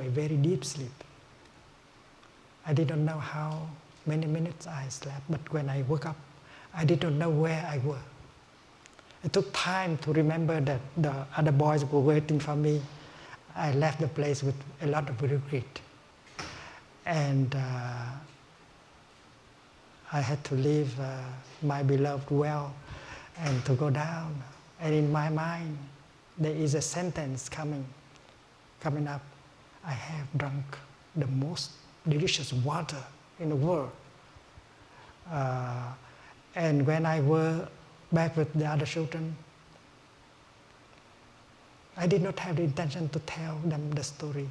a very deep sleep. I didn't know how many minutes I slept, but when I woke up, I didn't know where I was. It took time to remember that the other boys were waiting for me. I left the place with a lot of regret. And I had to leave my beloved well and to go down. And in my mind, there is a sentence coming up. I have drunk the most delicious water in the world. And when I were back with the other children, I did not have the intention to tell them the story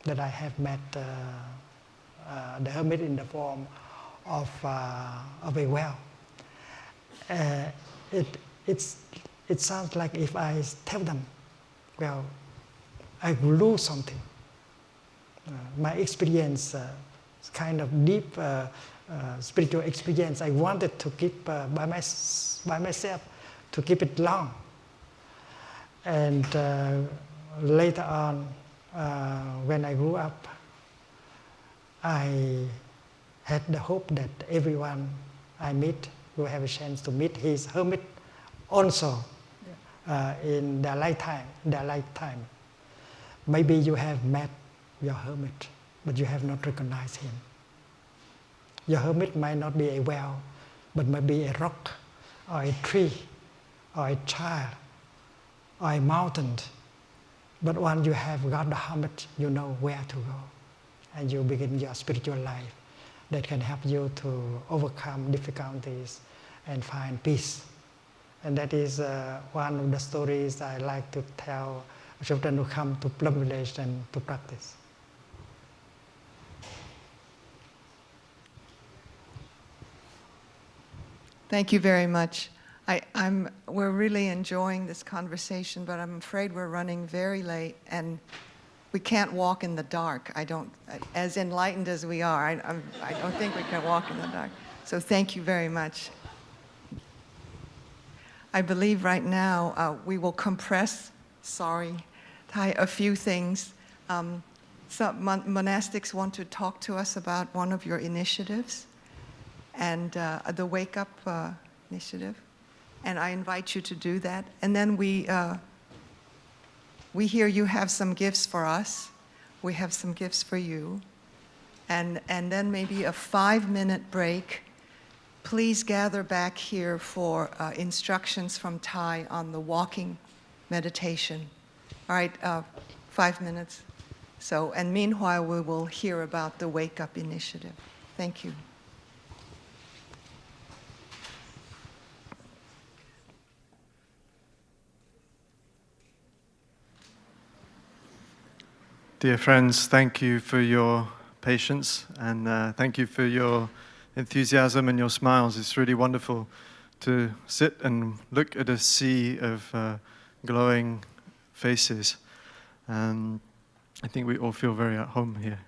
that I have met the hermit in the form of a well. It sounds like if I tell them, well, I will lose something. My experience, kind of deep spiritual experience, I wanted to keep by myself, to keep it long. And later on, when I grew up, I had the hope that everyone I meet will have a chance to meet his hermit also in their lifetime. Maybe you have met your hermit, but you have not recognized him. Your hermit might not be a well, but might be a rock, or a tree, or a child, or a mountain. But once you have got the hermit, you know where to go. And you begin your spiritual life that can help you to overcome difficulties and find peace. And that is one of the stories I like to tell children who come to Plum Village and to practice. Thank you very much. We're really enjoying this conversation, but I'm afraid we're running very late and we can't walk in the dark. As enlightened as we are, I don't think we can walk in the dark. So thank you very much. I believe right now we will compress, Thay, a few things. Some monastics want to talk to us about one of your initiatives, and the Wake Up initiative. And I invite you to do that. And then we hear you have some gifts for us. We have some gifts for you. And then maybe a 5-minute break. Please gather back here for instructions from Thay on the walking meditation. All right, 5 minutes. So, and meanwhile, we will hear about the Wake Up initiative. Thank you. Dear friends, thank you for your patience and thank you for your enthusiasm and your smiles. It's really wonderful to sit and look at a sea of glowing faces. I think we all feel very at home here.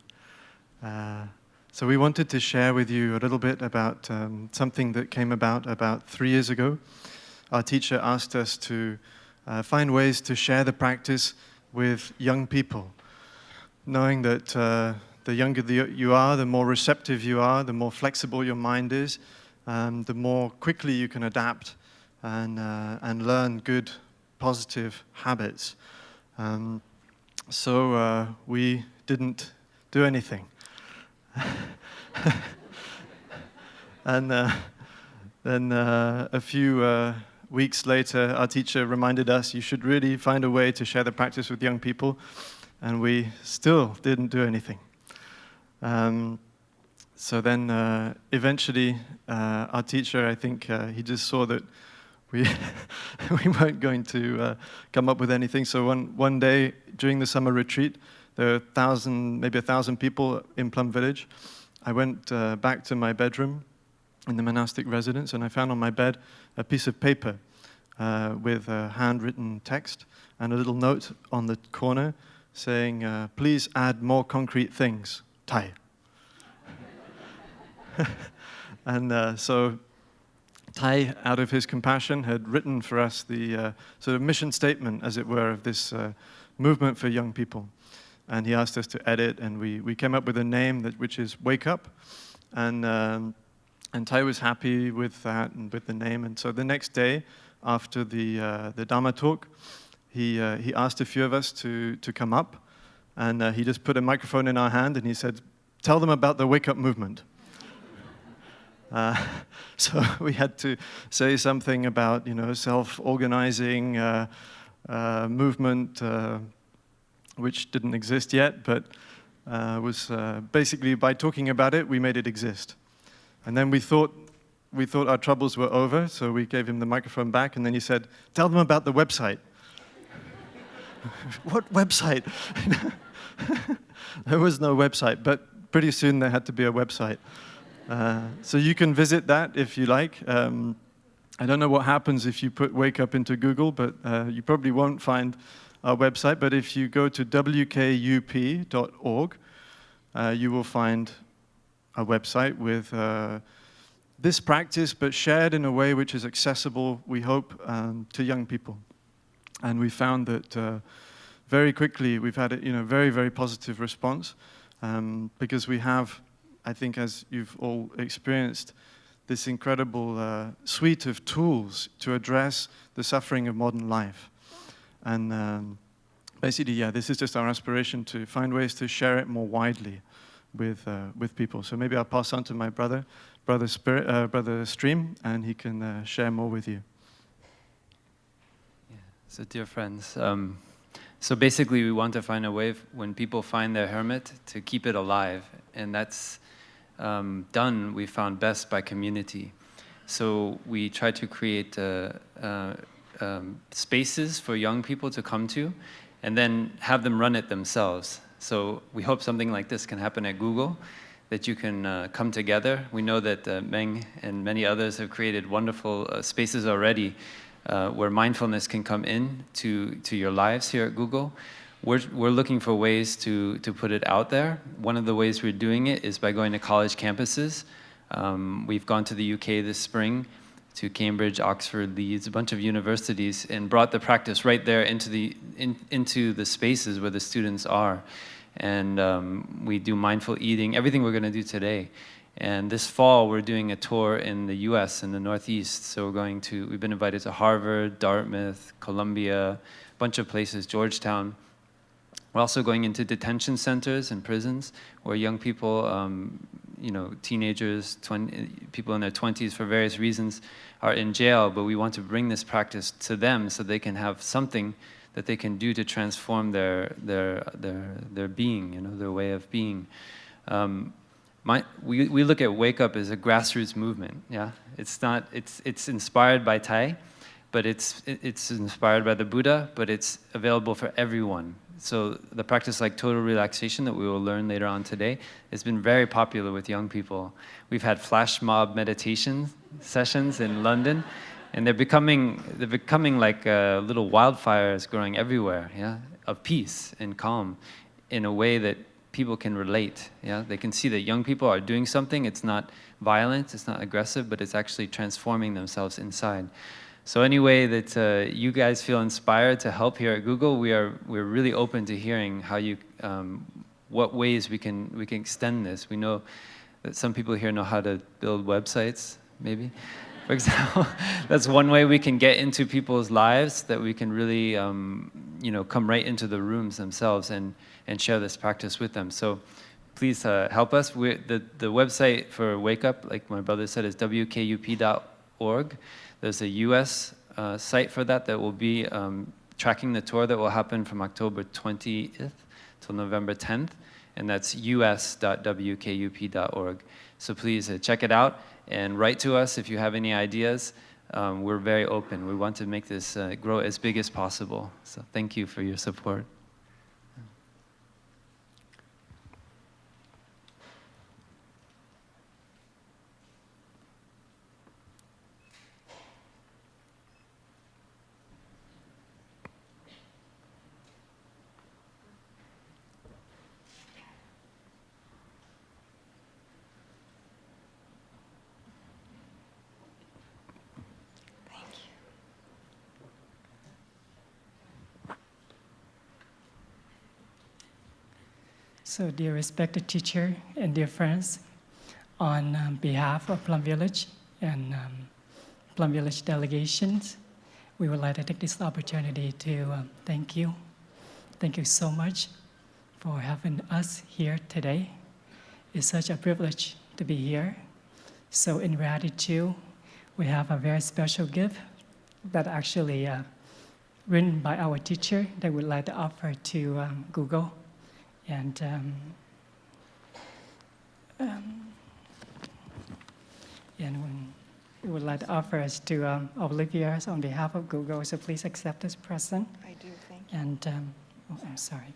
So we wanted to share with you a little bit about something that came about 3 years ago. Our teacher asked us to find ways to share the practice with young people, knowing that the younger you are, the more receptive you are, the more flexible your mind is, the more quickly you can adapt and learn good, positive habits. So we didn't do anything. And then a few weeks later, our teacher reminded us you should really find a way to share the practice with young people. And we still didn't do anything. So then eventually our teacher, I think he just saw that we weren't going to come up with anything. So one day during the summer retreat, there were maybe 1,000 people in Plum Village. I went back to my bedroom in the monastic residence, and I found on my bed a piece of paper with a handwritten text and a little note on the corner saying, please add more concrete things, Thay. And so Thay, out of his compassion, had written for us the sort of mission statement, as it were, of this movement for young people. And he asked us to edit, and we came up with a name which is Wake Up. And Thay was happy with that and with the name. And so the next day, after the Dharma talk, he asked a few of us to come up. And he just put a microphone in our hand, and he said, tell them about the Wake Up movement. So we had to say something about, self-organizing movement, which didn't exist yet, but was basically, by talking about it, we made it exist. And then we thought our troubles were over, so we gave him the microphone back, and then he said, tell them about the website. What website? There was no website, but pretty soon there had to be a website. So you can visit that if you like. I don't know what happens if you put Wake Up into Google, but you probably won't find our website. But if you go to wkup.org, you will find a website with this practice, but shared in a way which is accessible, we hope, to young people. And we found that very quickly we've had a very, very positive response because we have, I think, as you've all experienced, this incredible suite of tools to address the suffering of modern life. And basically, yeah, this is just our aspiration to find ways to share it more widely with people. So maybe I'll pass on to my brother Stream, and he can share more with you. Yeah. So dear friends, so basically we want to find a way when people find their hermit to keep it alive, and that's done, we found best by community. So we try to create spaces for young people to come to, and then have them run it themselves. So we hope something like this can happen at Google, that you can come together. We know that Meng and many others have created wonderful spaces already where mindfulness can come in to your lives here at Google. We're looking for ways to put it out there. One of the ways we're doing it is by going to college campuses. We've gone to the UK this spring, to Cambridge, Oxford, Leeds, a bunch of universities, and brought the practice right there into the spaces where the students are. And we do mindful eating, everything we're going to do today. And this fall, we're doing a tour in the US, in the Northeast. So we've been invited to Harvard, Dartmouth, Columbia, a bunch of places, Georgetown. We're also going into detention centers and prisons where young people, teenagers, people in their 20s for various reasons are in jail, but we want to bring this practice to them so they can have something that they can do to transform their being, their way of being. We look at Wake Up as a grassroots movement. Yeah, it's inspired by Thay, but it's inspired by the Buddha, but it's available for everyone. So the practice like total relaxation that we will learn later on today has been very popular with young people. We've had flash mob meditation sessions in London, and they're becoming like little wildfires growing everywhere, yeah, of peace and calm in a way that people can relate. Yeah, they can see that young people are doing something. It's not violent, it's not aggressive, but it's actually transforming themselves inside. So any way that you guys feel inspired to help here at Google, we're really open to hearing how what ways we can extend this. We know that some people here know how to build websites, maybe. For example, that's one way we can get into people's lives, that we can really come right into the rooms themselves and share this practice with them. So please help us. The website for Wake Up, like my brother said, is wkup.org. There's a US site for that will be tracking the tour that will happen from October 20th till November 10th. and that's us.wkup.org. So please check it out and write to us if you have any ideas. We're very open. We want to make this grow as big as possible. So thank you for your support. So, dear respected teacher and dear friends, on behalf of Plum Village and Plum Village delegations, we would like to take this opportunity to thank you. Thank you so much for having us here today. It's such a privilege to be here. So in gratitude, we have a very special gift that actually written by our teacher that we'd like to offer to Google. And we would like to offer us to Olivia on behalf of Google, so please accept this present. I do, thank you. And, oh, I'm sorry.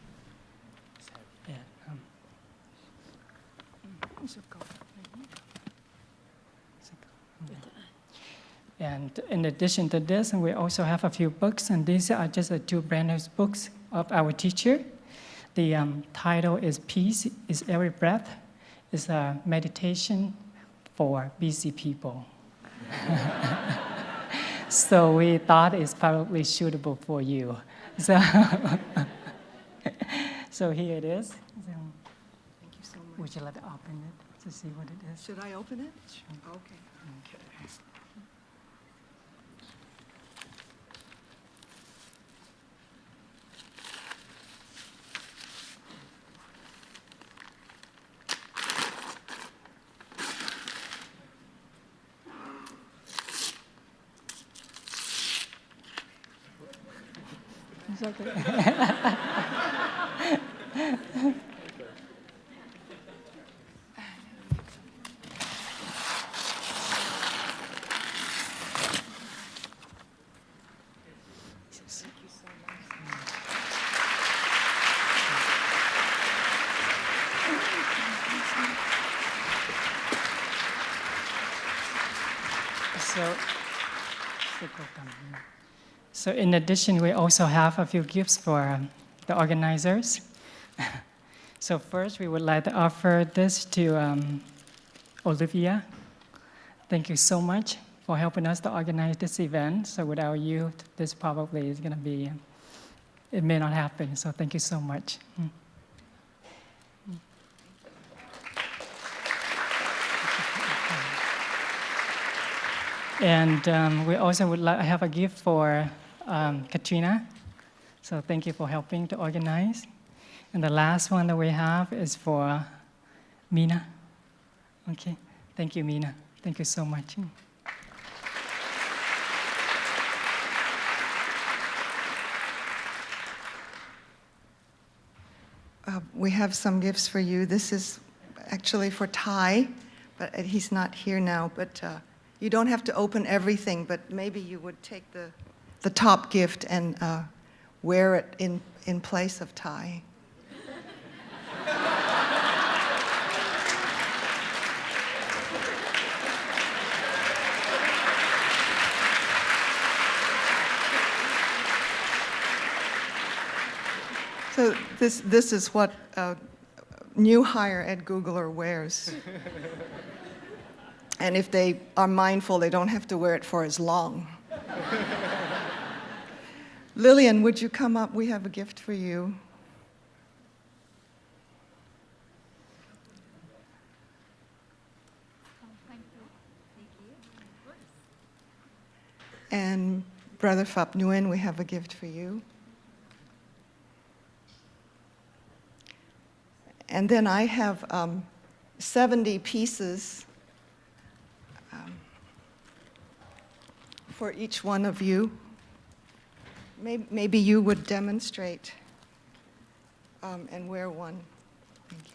Yeah, and in addition to this, we also have a few books, and these are just the two brand new books of our teacher. The title is Peace is Every Breath. It's a meditation for busy people. So we thought it's probably suitable for you. So, so here it is. So, Thank you so much. would you like to open it to see what it is? Should I open it? Sure. Okay. It's okay. So in addition, we also have a few gifts for the organizers. So first, we would like to offer this to Olivia. Thank you so much for helping us to organize this event. So without you, this probably is going to be, it may not happen. So thank you so much. And we also would like to have a gift for Katrina. So thank you for helping to organize. And the last one that we have is for Mina. Okay, thank you, Mina. Thank you so much. We have some gifts for you. This is actually for Thay, but he's not here now. But you don't have to open everything, but maybe you would take the top gift and wear it in place of Thay. So this is what a new hire at Googler wears. And if they are mindful, they don't have to wear it for as long. Lillian, would you come up? We have a gift for you. And Brother Phap Nguyen, we have a gift for you. And then I have 70 pieces for each one of you. Maybe you would demonstrate and wear one. Thank you.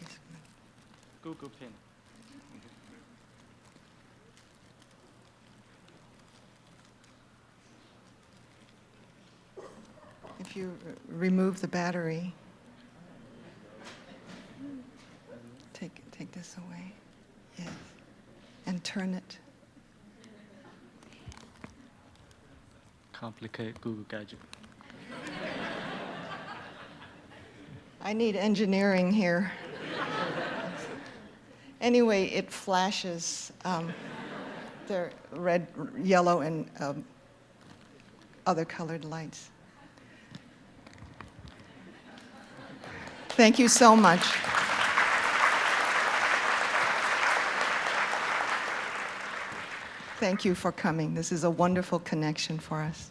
Google Pen. If you remove the battery, take this away, yes, and turn it. Complicated Google gadget. I need engineering here. Anyway, it flashes. They're red, yellow, and other colored lights. Thank you so much. Thank you for coming. This is a wonderful connection for us.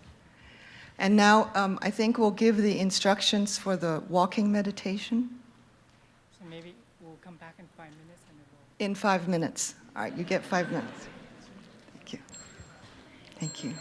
And now I think we'll give the instructions for the walking meditation. So maybe we'll come back in 5 minutes. And we'll... In 5 minutes. All right, you get 5 minutes. Thank you. Thank you.